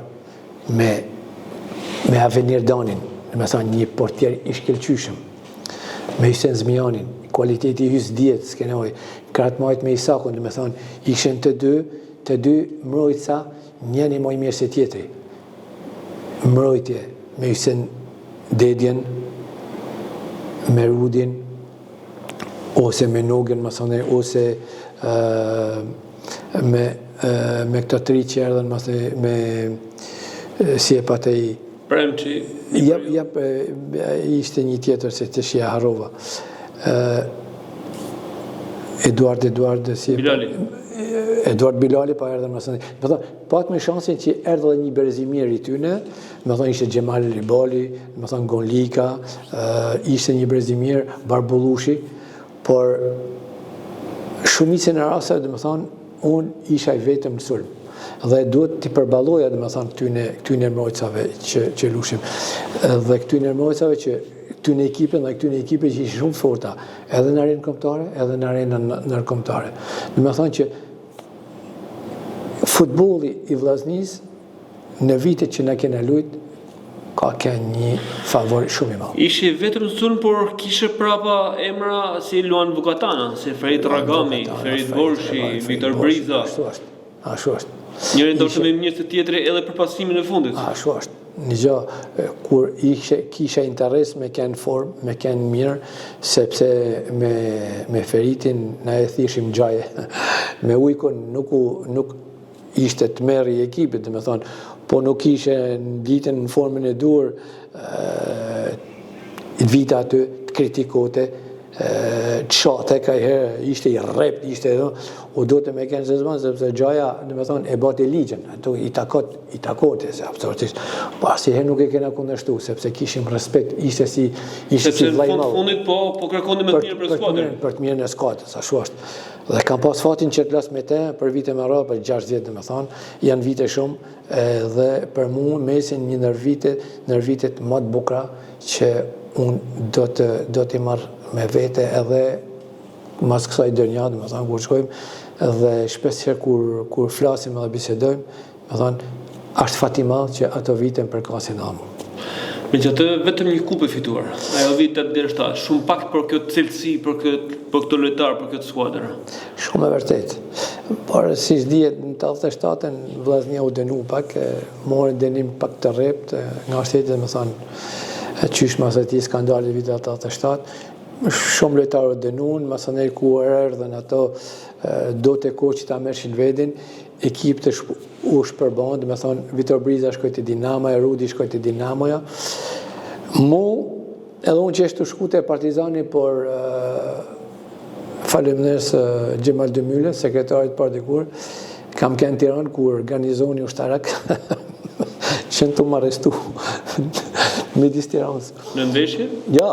me Avenir Danin, me thonë një portier i shkëlqyshëm, me Hysen Zmianin, kualiteti i hys diet, skenoj, Kratmajt me Isakun, me thonë, ishen të dy mbrojtësa, njëri më i mirë se tjetri. Mbrojtje me Hysen Dedjen, me Rudin, ose me Nogen, ose me këto tri që erdhen, me si e pate i... Premçi. Ishte një tjetër se të shia harova. Eduard si... Bilali. Eduard Bilali pa erdhen më thënë. Pat me shansin që erdhe dhe një Brezimir i tyne, më thënë ishte Gjemal Ribali, më thënë Gonlika, ishte një Brezimir, Barbullushi, por shumicën e rasteve, më thënë, unë isha i vetëm në sulm. Dhe duhet t'i përbaloja, dhe më thanë, këtyne mbrojtësave që lushim. Dhe këtyne mbrojtësave që këtyne ekipe që ishë shumë forta, edhe në arenë kombëtare, edhe në arenë nërkombëtare. Dhe më thanë që futbolli i Vllaznis, në vitet që na kena luajt, ka kënë një favor shumë i madh. Ishi vetëm sulm, por kishe prapa emra si Luan Vukatana, si Ferit Ragami, Ferit Borshi, Viktor Briza. Ashtu është. Njëri ndoshta më mirë se tjetri edhe për pasimin e fundit. Ashtu është. Një gjë, kur kisha interes me kënë formë, me kënë mirë, sepse me Feritin na e thishim gjaje. Me Ujkun nuk ishte të merë i ekipit, dhe me thonë, po nuk ishe në ditën në formën e dur, të vita aty, të kritikote, të shate ka herë, ishte i rrept, ishte u do të me kënë zezman, sepse gjaja, dhe me thonë, e bati ligjen, ato i takote, se absolutisht. Pa si herë nuk e kena kundështu, sepse kishim respekt, ishte si vlaj malë. Sepse fundit po kërkoni më të mirë për skuadrën. Për të mirë në skuadrës, ashtu është. Dhe kam pas fatin që të las me te, për vite me ra, për 60 dhe me thonë, janë vite shumë, dhe për mu mesin një nër vitet më të bukra, që unë do t'i marrë me vete edhe mas kësaj dërnjadë, me thonë, kur shkojmë, dhe shpesherë kur flasim edhe bisedojmë, me thonë, është fatima që ato vite më përkasin amu. Me që të vetëm një kupë e fituar, ajo vite 87, shumë pak për këtë cilësi, për këtë lojtar, për këtë skuadrë. Shumë e vërtet. Por si shdihet në 87-ën, Vllaznia u dënu pak, morën dënim pak të rrept, nga shtetit, me thonë, qysh mas e ti skandali vite 87, shumë lojtarë dënuan, masaner ku erdhën ato do të kohë që ta mershin vedin, ekip të u shpërband, me thonë, Vitor Briza shkoj të Dinamoja, Rudi shkoj të Dinamoja. Mu, edhe unë që eshtu shku të Partizani, por falemnes Gjemal Dëmylle, sekretarit partikur, kam kënë Tiranë ku organizoni ushtarak, qenë të më arrestu midis Tiranës. Në ndeshje? Ja.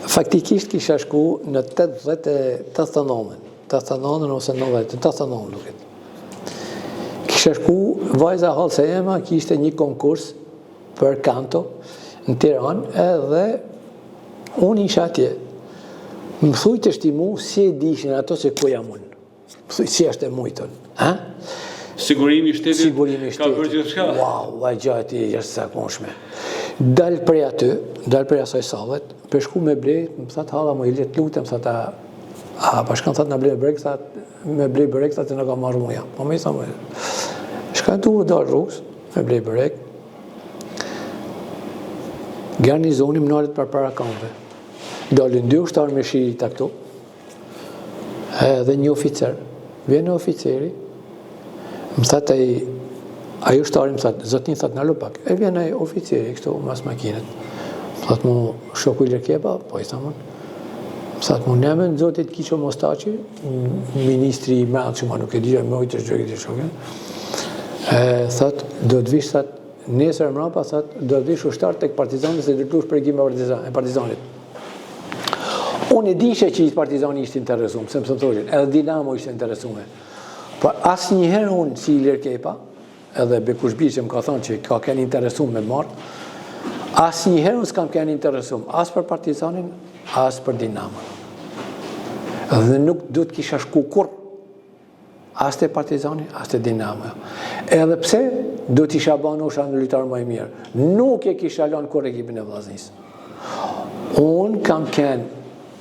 Faktikisht kisha shku në 89 ose 89 duket. Kisha shku, vajza halse ema, kishte një konkurs për kanto në Tiranë, edhe unë isha atje. Më thuj të shtimu, si e dishin ato se ku jam unë. Më thuj, si është e mujton. Sigurimi i shtetit ka bërë gjithçka. Wow, gjati e jashtë zakonshme. Dal prej aty, dal prej asaj sallet, për shku me ble, më thatë hala më i letë lutem, thatë pashkan thatë në ble brek, me ble brek, thatë në ka marrë muja. Po me i thamë, shka du dal rrugës, me ble brek, garnizoni më nalet për para kamve. Dalin 2 ushtarë me shiri të këto, edhe një oficer. Vjen oficeri, më thatë ajo ushtari më thatë, zotin thatë në lupak, e vjen ajo oficeri kështu mas makinet. Më thatë mu shoku i lërkepa, po i thamon. Më thatë mu nemen zotit Kiqo Mostaci, ministri i mrallë që ma nuk e dira, me ojtë është gjëgjit i shokën. Thatë, do të vish, thatë, nesër mrapa, thatë, do të vish ushtar tek Partizani se dërtush për ekim e Partizanit. Unë e dishe që i Partizani ishte interesumë, se më thoshin, edhe Dinamo ishte interesume. Por asë njëherë unë si i lërkepa, edhe Bekushbi që më ka thonë që ka kënë interesumë me marë, asë njëherë unë s'kam kënë interesumë, asë për Partizanin, asë për Dinamo. Dhe nuk du të kisha shku kur, asë të Partizani, asë të Dinamo. Edhe pse, du të isha banosha në lojtarë më i mirë. Nuk e kisha lanë kur ekipin e Vllaznisë. Unë kam kënë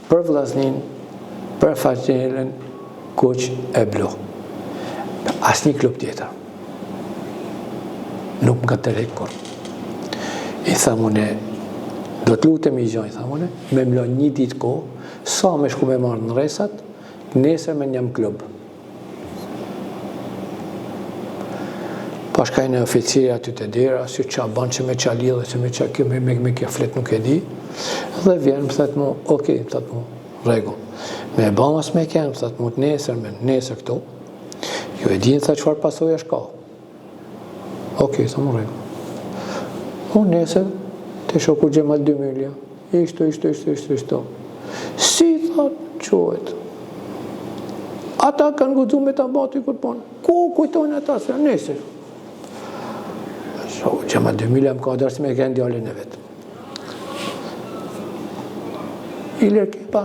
për Vllaznin, për Faqelën, Kuq e Blu. Asë një klub tjetër. Nuk më ka të rejtë kur. I thamune, do të lutem i gjoj, thamune, me mlon një ditë ko, sa me shku me marrë në resat, nesër me njëm klub. Pashkaj në oficiri aty të dera, si qa banë që me qa lidhe, që me qa kjo, me kjo flet nuk e di, dhe vjenë, më thëtë mu, okej, më thëtë mu, regu. Me bamas me kenë, më thëtë mu të nesër, me nesër këto, ju e dinë, thëtë qëfar pasoja shka. Okej, sa më regu. Unë nesër, të shoku Gjemal Dëmyllja, ishto. Si, thëtë, qohet. Ata kanë gudu me të batu i këtë ponë. Ku kujtojnë ata se nesër? Shoku Gjemal Dëmyllja më ka dërsi me kënë djallin e vetë. I lërkepa,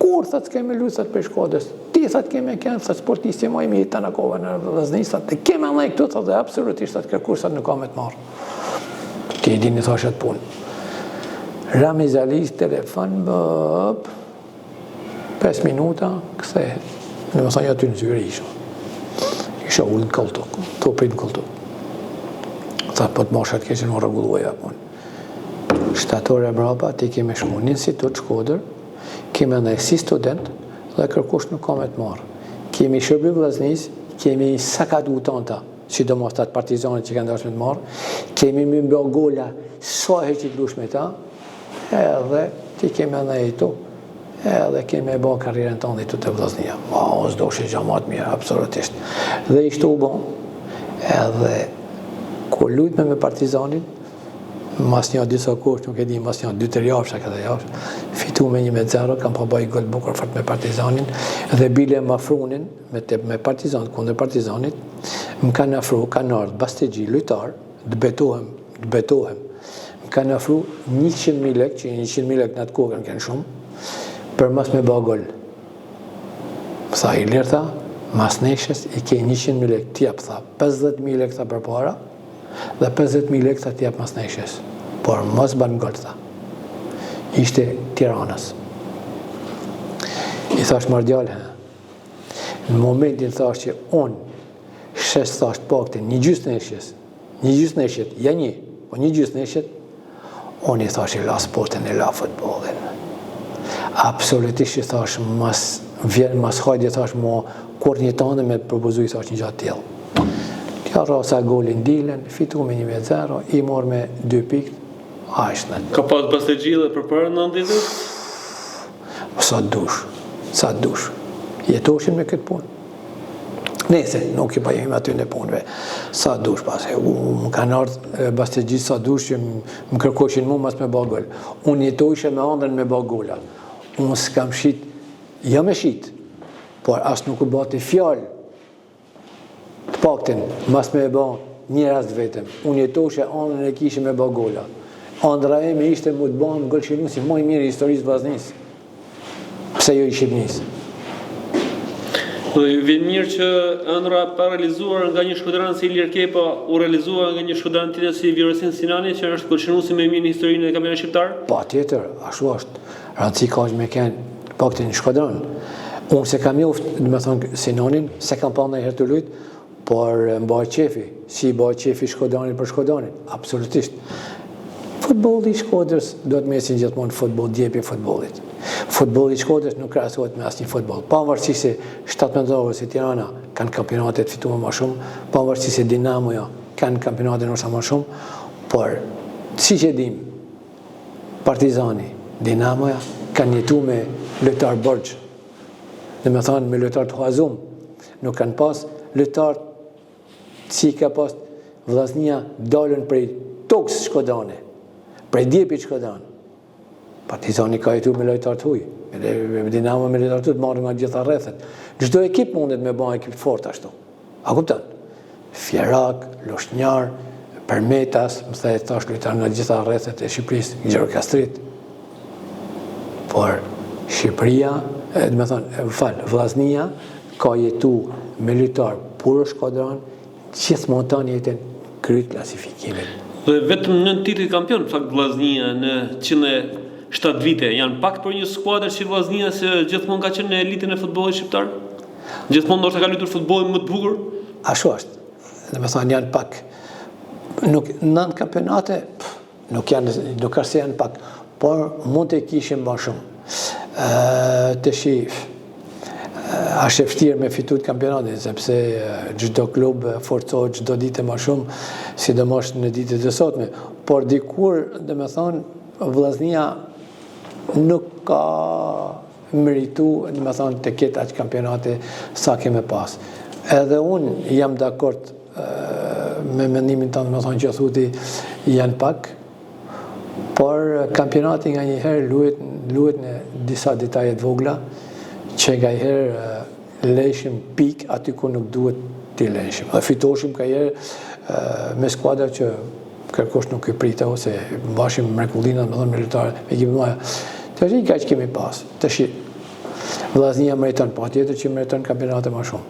kur thëtë s'keme lujtë thëtë për Shkodrës? Ti thëtë keme kënë, thëtë sportisti ma i mirë të në kova në Vllaznisë, thëtë keme në këtu, thëtë dhe absolutisht thëtë kërkur thëtë nuk ka me të marë. Ti i dini thashet punë. Ramiz Alis, telefon, 5 minuta, këthehet. Në më thënë aty në zyre ishë. Isha ullë në këlltu, të pritë në këlltu. Tha, po të moshat ke që në regulluja. Shtatore e mrapa, ti kemi shku një institut Shkodër, kemi ndaj si student dhe kërkush nuk kam e të marë. Kemi shërbi vllaznis, kemi sa ka du tanta, sidomos atë partizanit që kanë dashme të marë, kemi më mba gola sa heqit lush me ta, edhe ti kemi ndaj e tu, edhe kemi e bo karrieren tonë dhe i tu të vllaznia. O, s'do shi gjamat mirë, absolutisht. Dhe ishte u bon, edhe ku lujtme me partizanin, mas një disa kohë, nuk e di, mas një 2-3 javë, këtë javë, fitu me 1-0, kam pa bëj gol bukur fort me partizanin, dhe bile më afrunin, me partizan, kundër partizanit, më kanë afru, kanë ardhë Bastegji, lujtar, dëbetohem, më kanë afru 100.000 lek, që 100.000 lek në atë kohë kanë shumë, për mas me ba gol. Më tha, i lirë, tha, mas neshës, i ke 100.000 lek, t'jep, tha, 50.000 lek, tha, për para, dhe 50.000 lek, tha, t'jep mas neshës. Por mos ban gol, tha. Ishte Tiranës. I thash mardjallë, në momentin thash që unë shes thash pakte një gjysë neshjet, ja një, po një gjysë neshjet, unë i thash i la sportin, i la futbolin. Absolutisht i thash mas hajdi thash mo kur një tane me propozu i thash një gjatë tjelë. Tja rasa golin dilen, fitu me 1-0, i mor me 2 pikë, a ishtë në. Ka pas Bastegji dhe për 90-të? Sa dush. Jetoshim me këtë punë. Nese, nuk i pa jemi aty në punëve. Sa dush pas. Më kanë ardhë Bastegji sa dush që më kërkoshin mu mas me ba gol. Unë jetojshë me andrën me ba gola. Unë s'kam shit, ja me shit, por as nuk u bati fjallë të paktin, mas me e ba një rast vetëm. Unë jetojshë andrën e kishë me ba gola. Andra e me ishte mu të banë gëllqinu si moj mirë historisë vllaznisë. Pse jo i Shqipnisë. Dhe ju vjen mirë që ëndra pa realizuar nga një shkodran si Ilir Kepa u realizuar nga një shkodran tjetër si Virosin Sinani, që është gëllqinuesi më i mirë në historinë e kampionatit shqiptar? Pa tjetër, ashtu është. Rëndësi ka që me kenë paktin një shkodran. Unë se kam joftë, dhe me thonë Sinanin, se kam pa në herë të lujtë, por mbaj qefi, si mbaj qefi shkodranit për shkodranit, absolutisht. Futbolli i Shkodrës do të mesin gjithmonë futboll, djepi futbollit. Futbolli i Shkodrës nuk krahasohet me asnjë futboll. Pavarësisht se 17 si Tirana kanë kampionatet fituar më shumë, pavarësisht se Dinamoja kanë kampionatet ndoshta më shumë, por siç e dim, Partizani, Dinamoja kanë jetuar me lojtar borxh. Dhe me thonë me lojtar të huazum, nuk kanë pas lojtar si ka pas vllaznia dalën prej tokës Shkodrane. Prej djepit Shkodran. Partizani ka jetu me lojtar të huj, me Dinamo me lojtar të marrë nga gjitha rrethet. Çdo ekip mundet me ba ekip të fort ashtu. A kupton? Fjerak, Loshnjar, Permetas, më thaj tash lojtar nga gjitha rrethet e Shqipërisë, Gjirokastrit. Por Shqipëria, do të thonë, vllaznia ka jetu me lojtar puro Shkodran, gjithmonë tani jetën kryt klasifikimin. Dhe vetëm 9 titujt kampion, fakt vllaznia në 107 vite, janë pak për një skuadër që vllaznia se gjithmonë ka qenë në elitën e futbollit shqiptar? Gjithmonë ndoshta ka luajtur futbollin më të bukur? Ashtu është. Dhe me thonë janë pak. Nuk nën kampionate, nuk ka se janë pak, por mund të kishim më shumë. Të shih, është e vështirë me fitu të kampionatin, sepse çdo klub forcohet çdo ditë më shumë, sidomos në ditët e sotme. Por dikur, dhe me thonë, vllaznia nuk ka meritu, dhe me thonë, të ketë aq kampionate sa keme pas. Edhe unë jam dakord me mendimin tonë, dhe me thonë që thuti janë pak, por kampionati nga njëherë luhet në disa detajet vogla, që nga herë lejshim pik aty ku nuk duhet t'i lejshim. Dhe fitoshim ka herë me skuadra që kërkosh nuk i prita, ose bashim mrekullinat me thonë militare, me ekipin maja. Të shi ka që kemi pas. Të shi, vllaznia meriton, pa tjetër që meriton kampionate më shumë.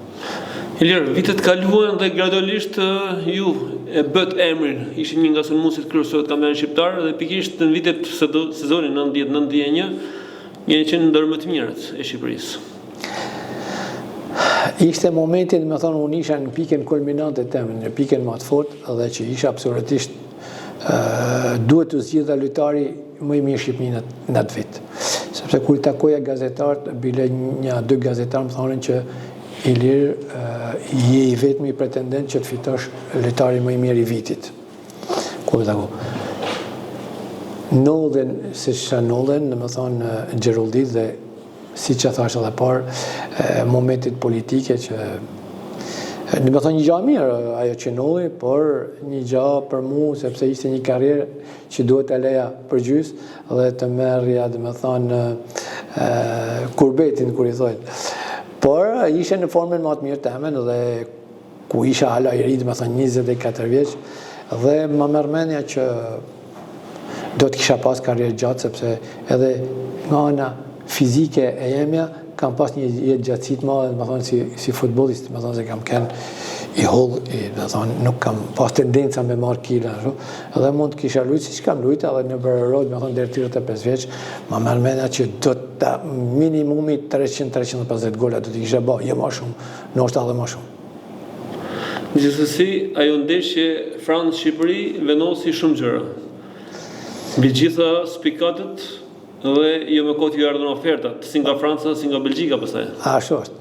Ilir, vitet kaluan dhe gradualisht ju e bët emrin, ishim një nga sulmuesit kryesorë të kampionatit shqiptar dhe pikërisht në vitet sezonin 90-91 jeni qenë ndër më të mirët e Shqipërisë. Ishte momentin, me thonë, unë isha në pikën kulminante të temën, në pikën më të fort, dhe që isha absolutisht duhet të zgjidha lojtari më i mirë Shqipëni në atë vit. Sepse kur i takoja gazetarët, bile 1-2 gazetarë më thonin që Ilir je i vetmi pretendent që të fitosh lojtari më i mirë i vitit. Kur i tako. Nolden, si që Nolden, në më thonë Gjeruldit dhe si që thash edhe parë, momentit politike që në më thonë një gjë mirë ajo që nolli, por një gjë për mu, sepse ishte një karrierë që duhet të leja për gjys dhe të merrja, dhe më thonë, kurbetin, kur i thojnë. Por ishe në formën më të mirë të emen dhe ku isha hala i ri, dhe më thonë 24 vjeç, dhe më mërmenja që do të kisha pas karrierë gjatë, sepse edhe nga ana fizike e jemja, kam pas një jetë gjatësit madhe, më thonë, si futbolist, më thonë se kam kënë i hull, më thonë, nuk kam pas tendenca me marrë kila, edhe mund të kisha lujtë, si që kam lujtë, edhe në bërërod, më thonë, deri 35 vjeç, ma mërmena që do të minimumi 300-350 gola, do të kisha ba, jo ma shumë, në është edhe ma shumë. Gjithsesi, ajo ndeshje Francë-Shqipëri vendosi shumë gjëra. Mbi gjitha spikatët, dhe jo me kohë t'ju ardhën ofertat, si nga Franca, si nga Belgjika pastaj. Ashtu është.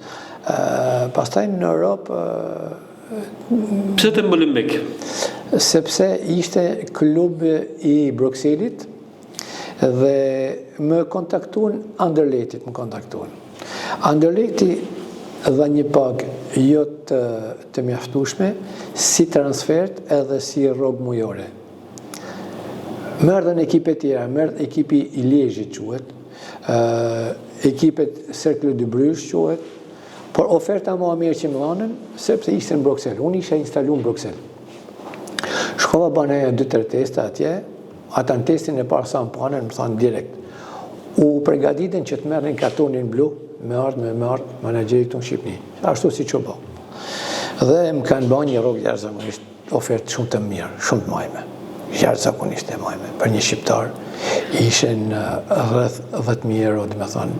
Pastaj në Europë... Pse të Molenbeek? Sepse ishte klubi i Bruxellit dhe më kontaktuan Anderletit, më kontaktuan. Anderleti dha një pagë jo të mjaftueshme si transfert edhe si rrogë mujore. Merdhen ekipe tjera, merdh ekipi i Liezhit quhet, ekipet Cercle de Bruges quhet, por oferta më e mirë që më dhanën, sepse ishte në Bruxelles. Unë isha instalu në Bruxelles. Shkova baneja 2-3 testa atje, ata në testin e parë sa më panën, më thanë direkt. U përgatiten që të merrnin kartonin blu, me ardhë menaxheri këtu në Shqipëni. Ashtu si që po. Dhe më kanë bërë një rrogë jashtëzakonisht, ofertë shumë të mirë, shumë të majme. Jashtëzakonisht e majme. Për një shqiptar ishin rreth 10.000 euro, dhe me thonë,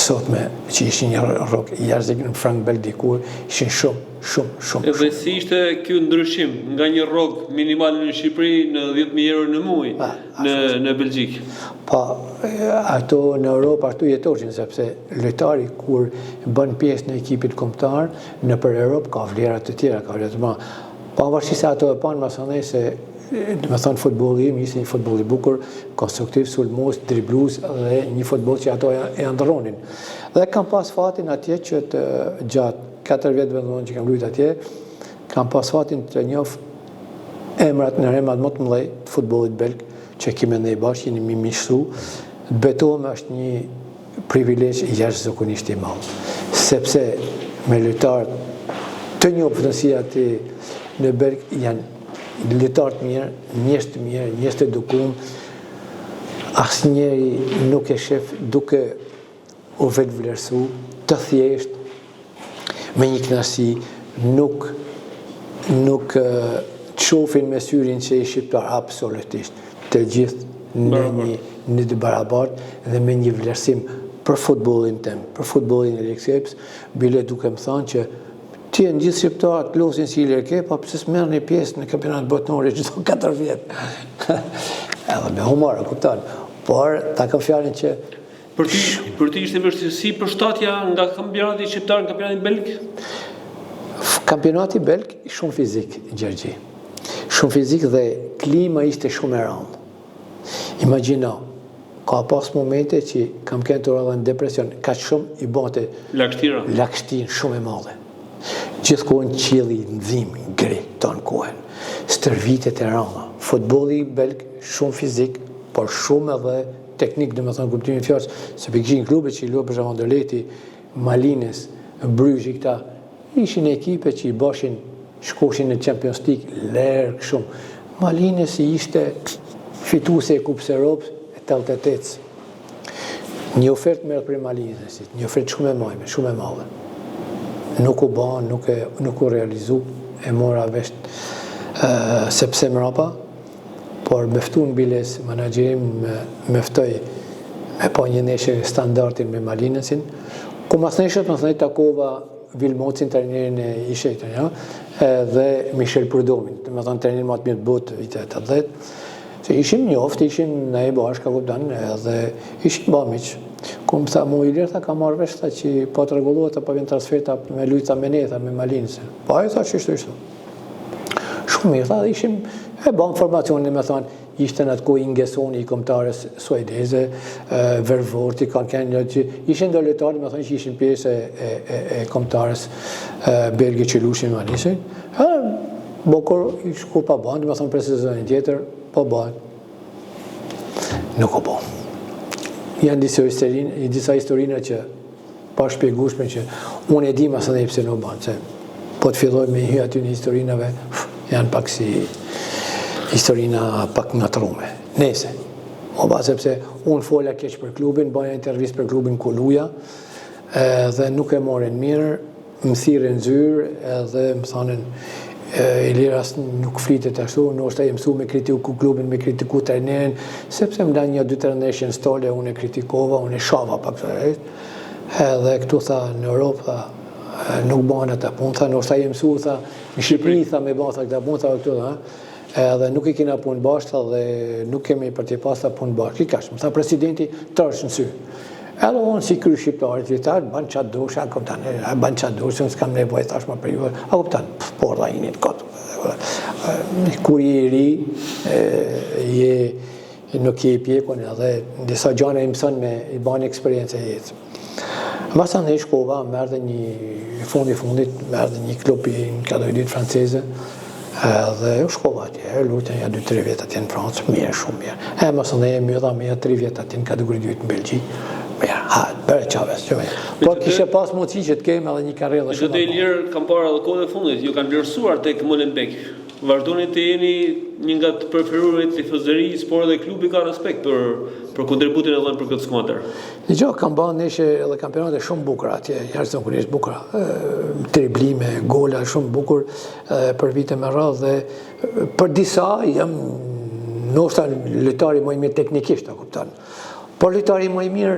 sotme që ishin një rrogë jashtëzakonisht në frank belg dikur, ishin shumë. Edhe si ishte ky ndryshim nga një rrogë minimal në Shqipëri në 10.000 euro në muaj në Belgjik? Po, ato në Europë ato jetoshin, sepse lojtari kur bën pjesë në ekipit kombëtar në për Europë ka vlera të tjera, ka vlera të mëdha. Pavarësisht se ato e panë masandej se do të thonë futbolli im ishte një futboll i bukur, konstruktiv, sulmues, driblues dhe një futboll që ato e ndronin. Dhe kam pas fatin atje që gjatë 4 vjetëve që kam luajtur atje, kam pas fatin të njoh emrat më të mëdhej të futbollit belg, që kemi ndaj bashkë, jeni mi miqësu, betohem është një privilegj jashtëzakonisht i madh. Sepse me lojtarë të njohur si aty në Belg janë lojtarë të mirë, njerëz të mirë, njerëz të edukuar. Asnjëri nuk e shef duke u vetë vlerësu, të thjesht, me një kënaqësi, nuk qofin me syrin që i shqiptar absolutisht, të gjithë në një të barabartë dhe me një vlerësim për futbollin tem, për futbollin e Lekseps, bile duke më thënë që ti në gjithë shqiptarët losin si Ilir, pa pse s'merrni pjesë në kampionat botëror çdo 4 vjet. Edhe me humor, kupton. Por ta kam fjalën që për ti ishte vështirësi përshtatja nga kampionati shqiptar në kampionatin belg? Kampionati belg shumë fizik, Gjergji. Shumë fizik dhe klima ishte shumë e rëndë. Imagjino, ka pas momente që kam kënë të rrallë në depresion, ka shumë i bante lagështirë shumë e madhe. Gjithkohën qielli nxim, gri, tonë kohën. Stërvitet e rënda. Futbolli belg shumë fizik, por shumë edhe teknik, dhe me thonë kuptimin fjalës, se për kishin klube që i luajnë për Anderleti, Malines, Bruges, këta ishin ekipe që i bëshin shkoshin në Champions League lërgë shumë. Malines ishte fituese e Kupës Europës e 88. Një ofertë merret për Malinesit, një ofertë shumë e majme, shumë e madhe. Nuk u ban, nuk u realizu, e mora vesh sepse mrapa, por meftun biles menaxherim meftoi me pa një ndeshje standardin me Malinesin, Ku masneshët më thënë takova Vilmocin, trajnerin e Ishetën, ja? Dhe Michel Prudhomin, më thënë trajnerin më të mirë të botë vite 80. Se ishim njoftë, ishim në e bashkë, ka kuptan, dhe ishim bamiq. Ku më tha, mu Ilir, ka marrë vesh, tha që po të regulluat, po vjen transferta me Lujta Meneta, me Malinëse. Po, e tha që ishtu. Shumë mirë, tha, dhe ishim, e bam formacionin, me thonë, ishte në atë kohë Ingesoni, i kombëtarës suedeze, Vervorti, kanë kënë që ishin do lojtarë, me thonë që ishin pjesë e kombëtarës belge që lushin Malinëse. Bokur, kur pa bandë, me thonë për sezonin tjetër, po bandë. Nuk o bandë. Janë disa historina që pa shpjegueshme që unë e di mas edhe pse nuk banë, se po të filloj me hy aty në historinave, janë pak si historina pak ngatrume. Nese, oba sepse unë fola keq për klubin, baja intervist për klubin Kuluja, dhe nuk e morin mirë, më thirën zyrë, edhe më thonin, Iliras nuk flitet ashtu, nështë e mësu me kritiku klubin, me kritiku trajnerin, sepse më da një 2-3 ndeshje në stole, unë e kritikova, unë e shava pak të rejt, edhe këtu tha në Europë, tha, nuk banë ata punë, tha, nështë e mësu, tha, në Shqipëri, tha, me banë, tha, këta punë, tha, këtu, edhe nuk i kina punë bashkë, dhe nuk kemi për t'i pas, tha, punë bashkë, i kashmë, tha, presidenti tërsh në sy. Edhe unë si kry shqiptarit, vjetar, banë qatë dush, a këptan, banë qatë dush, unë s'kam nevoj, tashma për ju, a këptan, por da init kotë. Kur i ri, nuk je i pjekun, edhe disa gjane i mësën me i banë eksperiencë e jetë. Masa në shkova, mërë një fundit, mërë një klub në kategoritë franceze, dhe u shkova atje, lutën ja 2-3 vjetë atje në Francë, mirë, shumë mirë. Masa në e mjëdha me 3 vjetë atje në kategoritë në Belgjikë, bërë qaves, që me. Por kishe pas mundësi që të kemë edhe një karrierë dhe shumë. Këtë e lirë kam parë edhe kohën e fundit, ju kanë vlerësuar tek Molenbeek. Vazhdoni të jeni një nga të preferuarit të tifozërisë, por edhe klubi ka respekt për kontributin e dhënë për këtë skuadër. Dgjoj, kam bërë neshe edhe kampionate shumë bukura atje, jashtëzakonisht bukura. Triblime, gola shumë bukur për vite me radhë dhe për disa jam ndoshta lojtari më i mirë teknikisht, a kupton. Por lojtari më i mirë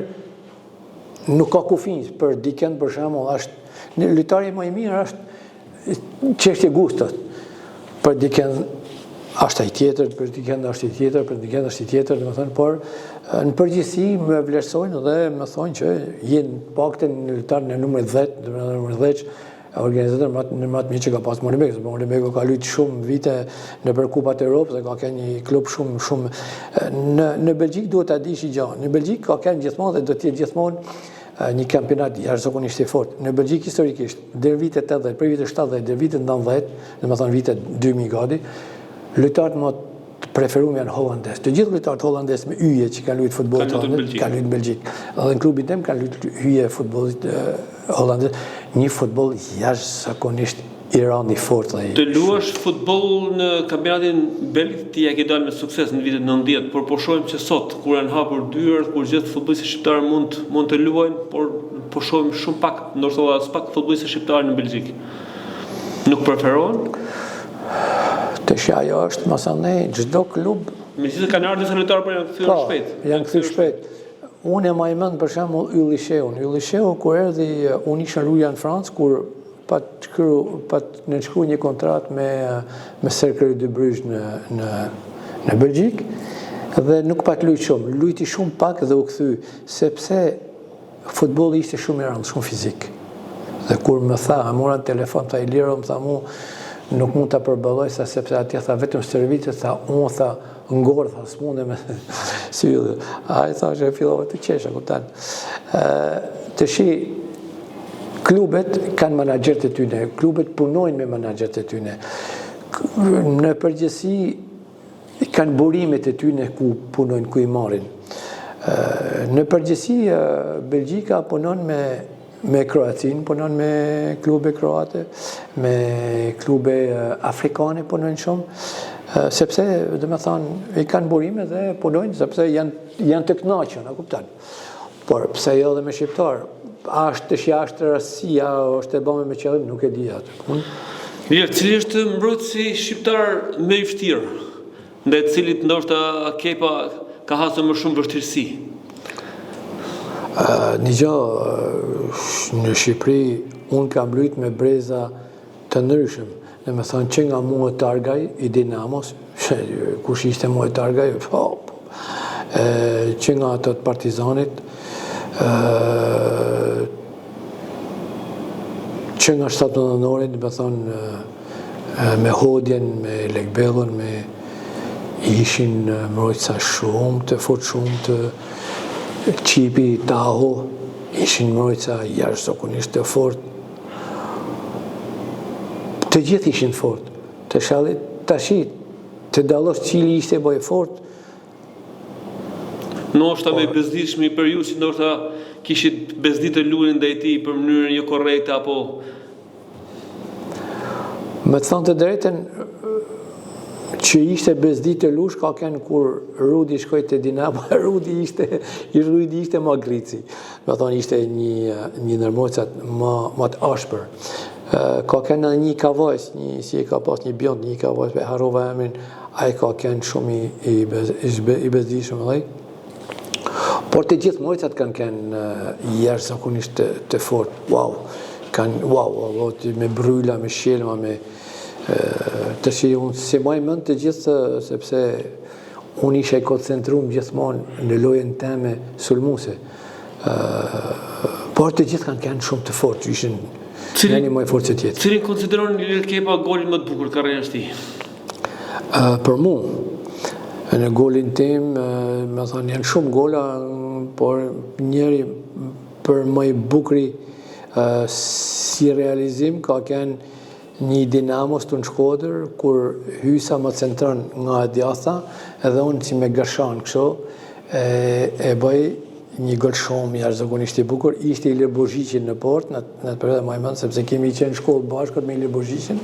nuk ka kufiz për dikën, për shembull, është lojtari më i mirë është çështje gustot. Për dikën është ai tjetër, për dikën është ai tjetër, për dikën është ai tjetër, domethënë, por në përgjithësi më vlerësojnë dhe më thonë që jenë paktën lojtar në numër 10, domethënë numër 10 organizator më të mirë që ka pas Molenbeek, sepse Molenbeek ka luajtur shumë vite në për Kupat e Europës dhe ka qenë një klub shumë në Belgjik duhet ta dish gjë. Në Belgjik ka qenë gjithmonë dhe do të jetë gjithmonë një kampionat jashtëzakonisht i fortë. Në Belgjik historikisht deri vitet 80, për vitet 70 deri vitet 90, domethënë vitet 2000 gati, lojtarët më të preferuar janë hollandez. Të gjithë lojtarët hollandez me yje që kanë luajtur futboll kanë luajtur në Belgjik. Edhe në klubin tim kanë luajtur hyje futbollit hollandez, një futboll jashtëzakonisht i rënd i fortë. Të luash futboll në kampionatin belg ti ja ke dalë me sukses në vitet 90, por po shohim që sot kur janë hapur dyert, kur gjithë futbollistët shqiptarë mund të luajnë, por po shohim shumë pak, ndoshta as pak futbollistë shqiptarë në Belgjik. Nuk preferohen? Të ajo është masane çdo klub. Megjithëse kanë ardhur disa lojtarë por janë kthyer shpejt. Janë kthyer shpejt. Unë e më mend për shembull Yllisheun. Yllisheun kur erdhi unë isha luja në Francë kur pat nënshkruaj një kontratë me Cercle de Bruges në Belgjik dhe nuk pat luajt shumë. Luajti shumë pak dhe u kthy sepse futbolli ishte shumë i rëndë, shumë fizik. Dhe kur më tha, mora në telefon, tha Iliro, më tha mu, nuk mund të përbëlloj, sepse atje tha vetëm servitet, tha unë, tha ngorë, tha s'munde me syllë. A i tha që e fillove të qesha, kuptan. Të shi, klubet kanë menaxherët e tyne, klubet punojnë me menaxherët e tyne. Në përgjithësi kanë burimet e tyne ku punojnë, ku i marrin. Në përgjithësi Belgjika punon me Kroacin, punon me klube kroate, me klube afrikane punojnë shumë, sepse, dhe me thonë, i kanë burime dhe punojnë, sepse janë të kënaqur, a kupton. Por pse jo dhe me shqiptar, është rastësia, është e bëme me qëllim, nuk e di atë. Cili është mbrojtësi shqiptar më i vështirë, ndaj cilit ndoshta Kepa ka hasur më shumë vështirësi? Një gjë, në Shqipëri, unë kam lujt me breza të ndryshëm. Në me thonë që nga Muhe Targaj i Dinamos, kush ishte Muhe Targaj, që nga ato të Partizanit, që nga 17-nënorit, me thonë, me Hodjen, me Lekbellën, ishin mbrojtësa shumë të fort, shumë të Qipi, Taho, ishin mbrojtësa jashtëzakonisht të fort. Të gjithë ishin fort. Të shallit tashit, të dallosh cili ishte bëj fort. Ndoshta me bezdishmi për ju, si ndoshta kishit bezditë lurin ndaj tij për mënyrën jo korrekte apo me të thënë të drejtën, që ishte bezdit të lush ka kënë kur Rudi shkoj të Dinamo, Rudi ishte ma grici. Me thonë ishte një nërmojcat ma të ashpër. Ka kënë një kavajs, si e ka pas një bjond, një kavajs për harova emrin, a e ka kënë shumë i bezdishëm edhe. Por të gjithë mojcat kanë kënë jashtëzakonisht të fort. Wow, me bryla, me shelma, të që unë se maj mënd të gjithë, sepse unë ishe koncentruar gjithmonë në lojën teme sulmuse. Por të gjithë kanë shumë të fort, ishin një maj fort se tjetë. Cilin konsideron Ilir Kepa golin më të bukur karrierës tij? Për mu, në golin tim, me thonë, janë shumë gola, por njëri për më i bukri si realizim ka kënë një Dinamos të në Shkodër, kur hysa më centron nga djatha, edhe unë si me gërshan kësho, e bëj një gol shumë jashtëzakonisht i bukur, ishte Ilir Bozhiqin në port, në të përre dhe majmën, sepse kemi qenë shkollë bashkët me Ilir Bozhiqin,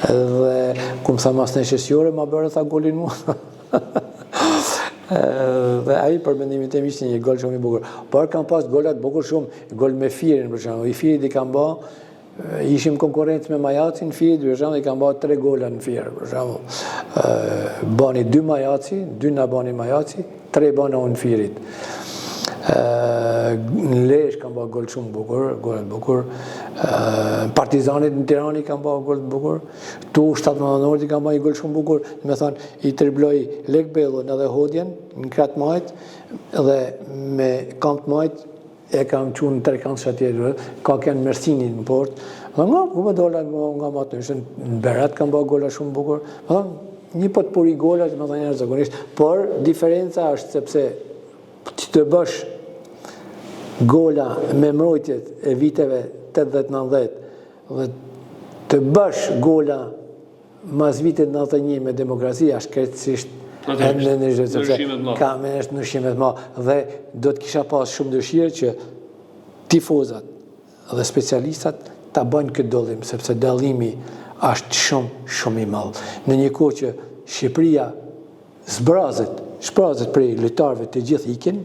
dhe ku më tha mas në shesjore, ma bërë tha golin mua. Dhe aji për mendimin tim ishte një gol shumë i bukur. Por kam pas golat bukur shumë, gol me Firin, për shembull. I Firit i kam bë, ishim konkurrencë me Majacin, Firit, për shembull, i kam bë 3 gola në Firë, për shembull. Bani 2 Majaci, 2 na bani Majaci, 3 bana unë Firit. Në Lezhë kam bë gol shumë bukur, golat bukur. Partizanit në Tirani kam bë gol bukur. Tu 17-nënorit kam bë një gol shumë bukur, me thonë i tribloj Lekbellën edhe Hodjen në kratë majt, dhe me kamp majt e kam qunë në 3 kantë shatjerë, ka kënë Mersinin në port. Dhe nga, ku me dola nga matë nëshën, në Berat kam bë gola shumë bukur. Një pot puri gola, me thonë njerë zakonisht, por diferenca është sepse që të bësh gola me mbrojtjet e viteve 80-90 dhe të bësh gola mas vitet 91 me demokraci është krejtësisht nëshimet ma dhe do të kisha pas shumë dëshirë që tifozat dhe specialistat ta bëjnë këtë dallim, sepse dallimi është shumë i madh. Në një kohë që Shqipëria shprazet prej lojtarëve të gjithë ikin,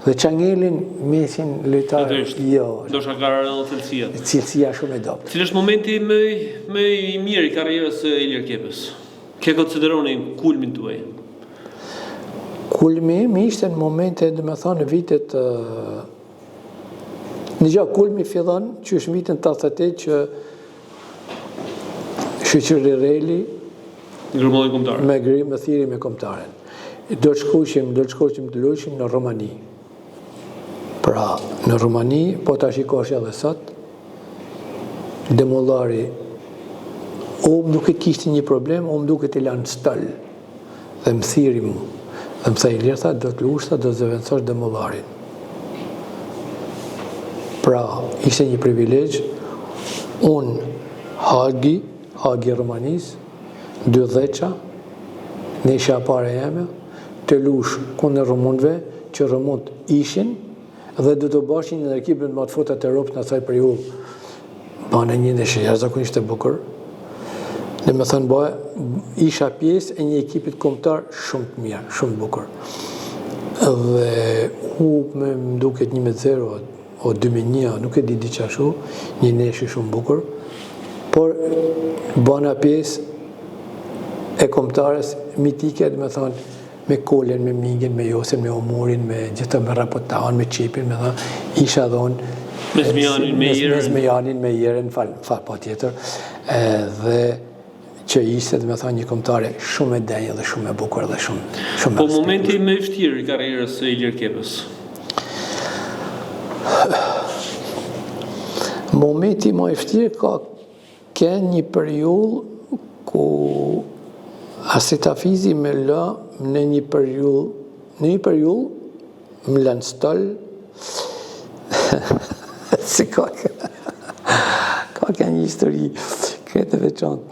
dhe çangelin mesin lojtarë jo. Do shka rënë cilësia. Cilësia shumë e dobët. Cili është momenti më i mirë i karrierës së Ilir Kepës? Ke konsideroni kulmin tuaj? Kulmi im ishte në momente, dhe me thonë, në vitet në gjë kulmi fillon që është në vitin 88 që Shoqëri Reli me grim me thiri me kombëtaren. Do të shkoshim të luajshim në Romani. Pra, në Romani, po ta shikosh edhe sot, Demollari më duket kishte një problem, më duket i lanë stël dhe më thiri mu. Dhe më tha Ilir, tha, do të luajsh, do të zëvendësosh Demollarin. Pra, ishte një privilegj, unë Hagi Romanis, 2 dheqa, në isha pare jeme, të lush kundër rumunëve, që rumund ishin, dhe du të bashin në ekipin më të fotat e Europës në asaj periudhë. Bane një në shë jashtëzakonisht e bukur. Dhe me thënë isha pjesë e një ekipit kombëtar shumë të mirë, shumë bukur. Dhe me më duket 1-0 o 2-1, nuk e di qashu, një neshë shumë bukur, por bana pjesë e kombëtares mitike, dhe me thonë, me Kolin, me Mingin, me Josin, me Omorin, me gjithë me Rapotan, me Qepin, me isha dhonë Me Zmijanin, me Jeren, fal pa tjetër, dhe që ishte dhe me thonë një kombëtare shumë e denjë dhe shumë e bukur dhe shumë Po momenti më i vështirë i karrierës së Ilir Kepës? Momenti më i vështirë ka një periudhë ku Asitafizi me lë në një periudhë më lënë stol si ka një histori kretë veçantë.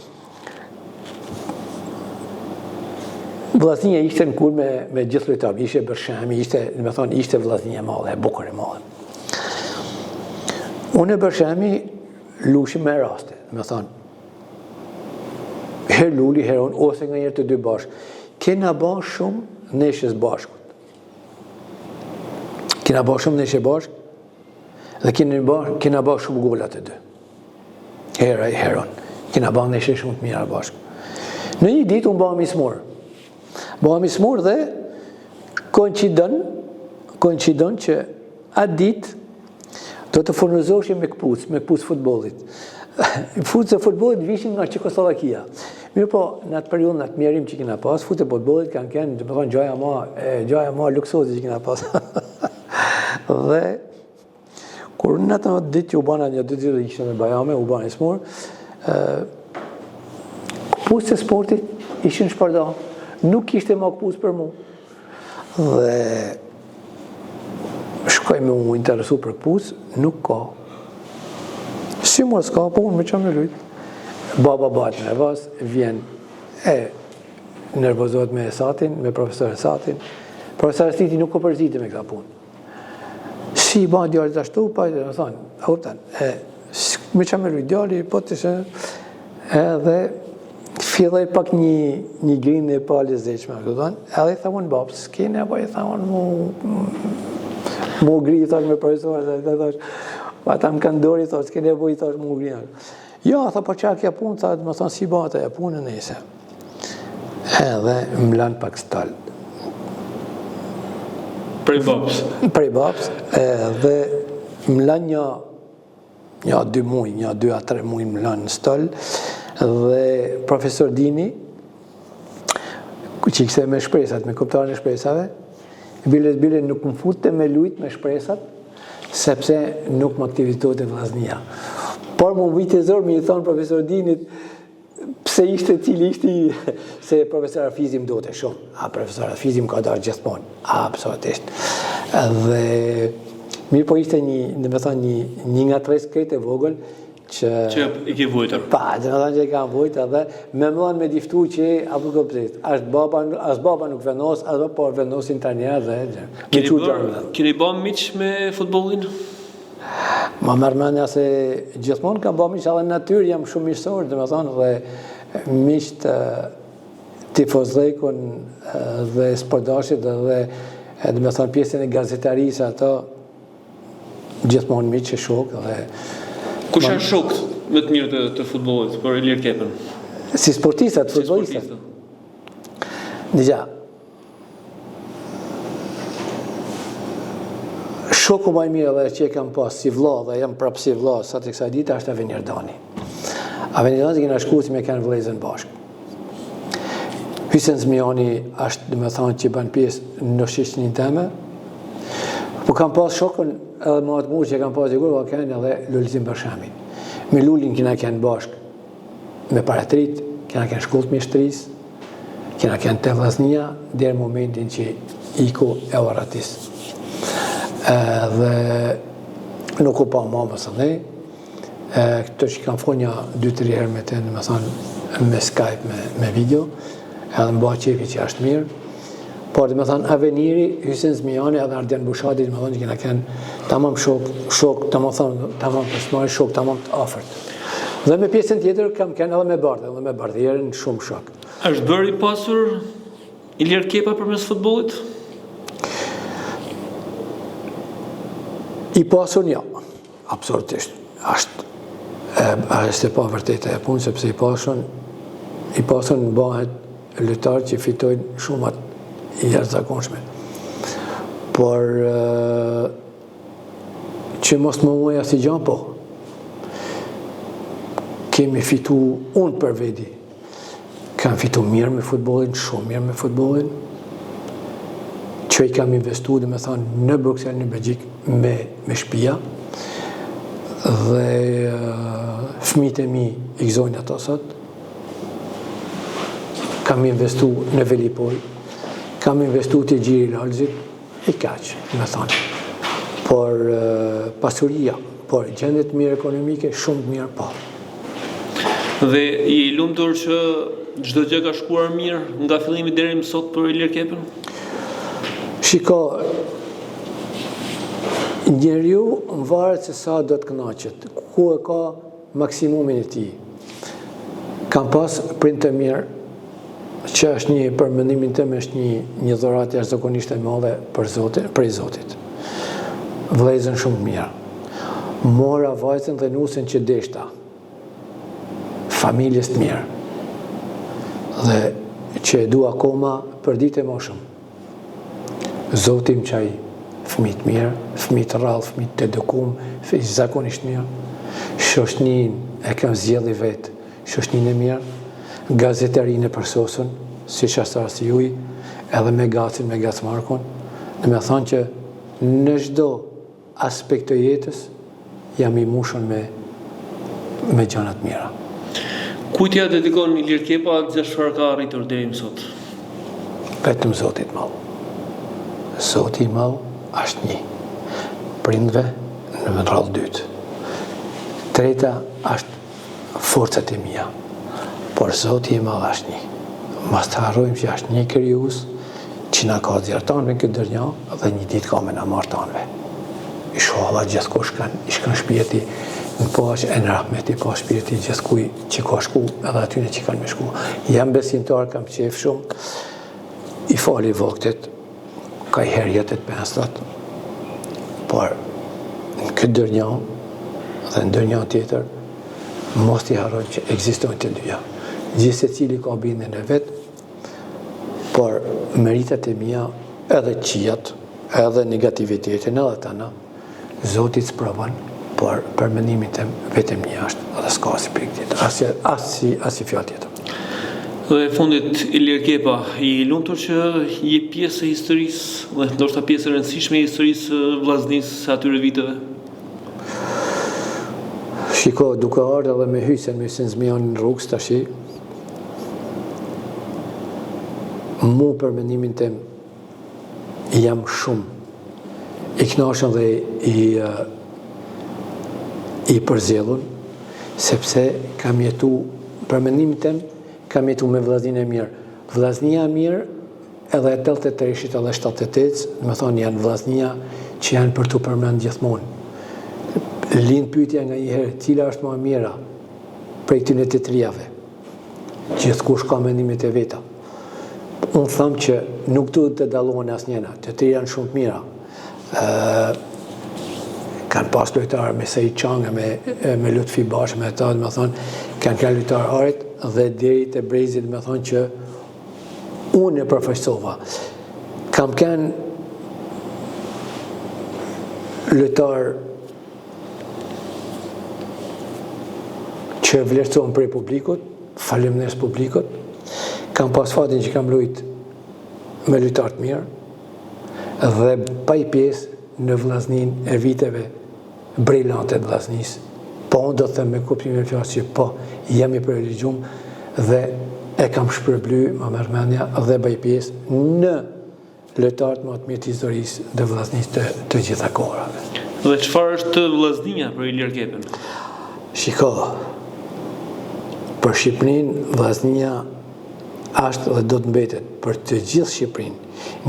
Vllaznia ishte në kur me gjithë lojtarë, ishte Bërshami, ishte vllaznia e madhe, e bukur e madhe. Unë e Bërshami lushim me raste, herë luli, herë unë, ose nga njerë të dy bashkë. Kena ba shumë neshës bashkët. Kena ba shumë neshë bashkë dhe kena ba shumë gollat të dy. Herë unë. Kena ba neshë shumë të mira bashkë. Në një ditë unë ba mismur. Ba mismur dhe koincidon që atë ditë do të furnizoshim me këpucë futbollit. Futës e futbollit vishin nga Çekoslovakia. Mirë po, në atë periudhë, në atë mjerim që kena pas, futë e futbollit kanë kënë, dhe me thonë, gjaja ma luksozi që kena pas. Dhe, kur në atë ditë që u bana një dy ditë dhe ishte me Bajame, u bana i smur, këpucët e sportit ishin shparda, nuk ishte ma këpucë për mu. Dhe, shkoj me u interesu për këpucë, nuk ka. Si mor s'ka, po unë me që me lujtë. Baba batë nervos, vjen nervozohet me Esatin, me profesor Esatin. Profesor Esati nuk ko përziti me këta punë. Si ba djallit ashtu, pa e në thonë, me që me lujtë djalli, po të shë, edhe filloj pak një grinë e palës dhe që me këtonë, edhe i thamon babë, s'kine, po i thamon mu gri, thosh me profesor, dhe thosh, ata më kanë dori, thosh, s'ke nevoj, thosh, mu ngrinë. Ja, tha, po qa kja punë, tha, më thonë, si bata e punë në nese. Edhe më lanë pak stallë. Prej babës? Prej babës, edhe më lanë një 2 muj, një 2 a 3 muj më lanë në stallë, dhe profesor Dini, që i kse me shpresat, me kuptarën e shpresave, bile nuk më futte me lujt me shpresat, sepse nuk më aktivitohet e vllaznia. Por më vitezor mi i thonë profesor Dinit, pse ishte cili ishte, se profesor Afizim do të shumë. Profesor Afizim ka darë gjithmonë, absolutisht. Dhe mirë po ishte një nga 3 skejt e vogël, që i ke vojtër. Pa, dhe me thonë që i kam vojtër dhe me mëdhën me diftu që apo këpësit. As baba nuk vendos, as por vendosin të njerë dhe Keni ba miq me futbolin? Ma mërmenja se gjithmonë kam ba miq, edhe në natyrë jam shumë miqësor, dhe me thonë, dhe miqët tifozlekun dhe sportdashit dhe me thonë pjesën e gazetarisë ato gjithmonë miq e shokë dhe Kush janë shokët më të mirë të futbollit për Ilir Kepën? Si sportistat, futbollistat. Dija, shoku më i mirë dhe që e kam pas si vlla dhe jam prapë si vlla sa të kësaj dite është Avenir Dani. Avenir Dani kena shku si me kanë vëllezën bashkë. Hysen Zmijani është, dhe me thonë, që ban pjesë në shoqërinë time. Po kam pas shokën edhe më atë murë që kam pas dikur, po kanë edhe Lulitin Bërshami. Me Lulin kena kanë bashkë me paratrit, kena kanë shkollë të mjeshtrisë, kena kanë të vllaznia deri në momentin që iku e Oratis. Dhe nuk u pa mamës edhe, këto që kam folë një 2-3 herë me të, me thonë, me Skype, me video, edhe më ba qefi që është mirë. Por dhe me thonë Aveniri, Hysen Zmijani edhe Ardian Bushati, dhe me thonë që kena kënë tamam shok, tamam personal shok, tamam të afërt. Dhe me pjesën tjetër kam kënë edhe me bardhjerën shumë shok. Është bërë i pasur Ilir Kepa përmes futbollit? I pasur një, absolutisht. Është e pa vërteta e punë, sepse i pasur në bëhet lojtarë që fitojnë shumat jashtëzakonshme. Por që mos më muaj asnjë gjë, po. Kemi fitu, unë për veti, kam fitu mirë me futbollin, shumë mirë me futbollin, që i kam investu, dhe me thonë, në Bruxelles, në Belgjik, me shtëpia, dhe fëmijët e mi i gëzojnë ato sot, kam investu në Velipoj, kam investu të Gjiri Lalzit, i kaq, me thonë. Por pasuria, por gjendet mirë ekonomike, shumë mirë, po. Dhe i lumtur që çdo gjë ka shkuar mirë nga fillimi deri më sot për Ilir Kepën? Shiko, njeriu varet se sa do të kënaqet, ku e ka maksimumin e tij. Kam pas prind të mirë, që është një, për mendimin tim, është një dhuratë jashtëzakonisht e madhe prej Zotit. Vëllezën shumë mirë. Mora vajzën dhe nusën që deshta. Familjes të mirë. Dhe që e du akoma për ditë e më shumë. Zoti më qaj fëmijë të mirë, fëmijë të rrallë, fëmijë të edukum, zakonisht mirë. Shoshnin e kam zgjedhur vetë, shoshnin e mirë, gazetarinë e përsosën, si qastarë si juj, edhe me Gacin, me Gac Markon, dhe me thonë që në çdo aspekt të jetës jam i mushën me gjanat mira. Kujt ja dedikon Ilir Kepa atë çfarë ka arritur deri më sot? Vetëm Zotit madh. Zoti i madh është një. Prindve në radhë dytë. Treta është forcat e mia. Por Zoti i madh është një. Mos të harrojmë që është një krijues që na ka zjartanve në këtë dërnja dhe një ditë ka me na marrë tanve. Inshallah gjithkush i shkon shpirti në paqe e në rahmeti, pa shpirti gjithkuj që ka shku edhe atyne që kanë me shku. Jam besimtar, kam qef shumë, i fali vaktit, ka i herjetet penstat, por në këtë dërnja dhe në dërnja tjetër, mos t'i harrojmë që ekzistojnë të dyja. Gjithë se cili ka bindjen e vetë, por meritat e mia, edhe qijat, edhe negativitetin, edhe tana, Zotit s'provon, por për mendimin tim vetëm një është, edhe s'ka si për këtë, as si fjallë tjetër. Dhe fundit, Ilir Kepa, i lumtur që je pjesë e historisë, dhe ndoshta pjesë e rëndësishme e historisë vllaznisë atyre viteve? Shiko, duke ardhur edhe me hyjsen zmian në rrugës tash, mu për mendimin tim jam shumë i kënaqur dhe i përzellur, sepse kam jetu, për mendimin tim, kam jetu me vllazninë e mirë. Vllaznia e mirë, edhe e 83-shit edhe 78, me thonë janë vllaznia që janë për të përmend gjithmonë. Lind pyetja nga njëherë, cila është më e mira prej këtyre të trijave? Gjithkush ka mendimet e veta. Unë them që nuk duhet të dallohen asnjëna, të tjerë janë shumë të mira. Kanë pas lojtarë me Sejid Çanga, me Lutfi Bash, me ta, me thonë, kanë lojtarë arit dhe deri te Brezit, me thonë që unë e përfaqësova. Kam kanë lojtarë që vlerësohen prej publikut, faleminderit publikut. Kam pas fatin që kam luajt me lojtarë të mirë dhe pa i pjesë në vllazninë e viteve brillante të vllaznisë. Po unë do të them me kuptimin e fjalës që po jam i privilegjuar dhe e kam shpërbly më mërmendja dhe bëj pjesë në lojtarët më të mirë të historisë dhe vllaznisë të gjitha kohërave. Dhe çfarë është vllaznia për Ilir Kepën? Shiko, për Shqipërinë vllaznia është dhe do të mbetet për të gjithë Shqipërinë,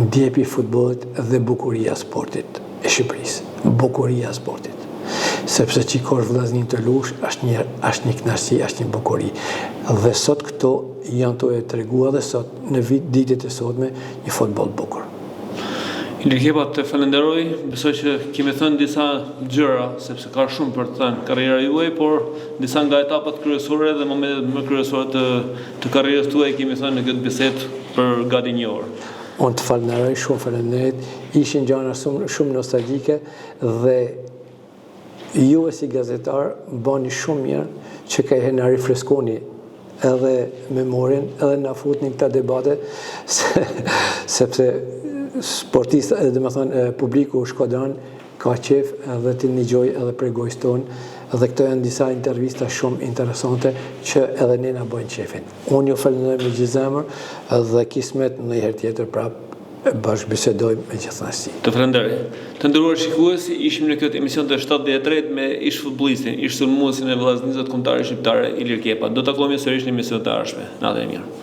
ndjepi futbollit dhe bukuria e sportit e Shqipërisë, bukuria e sportit. Sepse që ka vllazninë të lush, është një kënaqësi, është një bukuri. Dhe sot këto janë të tregua dhe sot në ditët e sotme një futboll bukur. Ilir Kepa, të falenderoj, besoj që kemi thënë disa gjëra, sepse ka shumë për të thënë karriera juaj, por disa nga etapat kryesore dhe momentet më kryesore të karrierës tuaj kemi thënë në këtë bisedë për gati një orë. Unë të falënderoj shumë, faleminderit. Ishin gjëra shumë nostalgjike dhe ju si gazetar bani shumë mirë që ka herë na rifreskoni edhe memorin, edhe na futni këta debate, sepse sportista, dhe më thonë, publiku shkodran ka qef edhe të një gjoj edhe prej gojës tonë, dhe këto janë disa intervista shumë interesante që edhe ne na bojnë qefin. Unë ju falenderoj me gjithë zemër dhe kismet në herë tjetër prapë bashkëbisedojmë me gjithnasti. Të falenderoj. Të nderuar shikuesi, ishim në këtë emision të 73 me ish futbollistin, ish sulmuesin e Vllaznisë kombëtare shqiptare Ilir Kepa. Do të takohemi sërish në emision të ardhshme. Natë e mirë.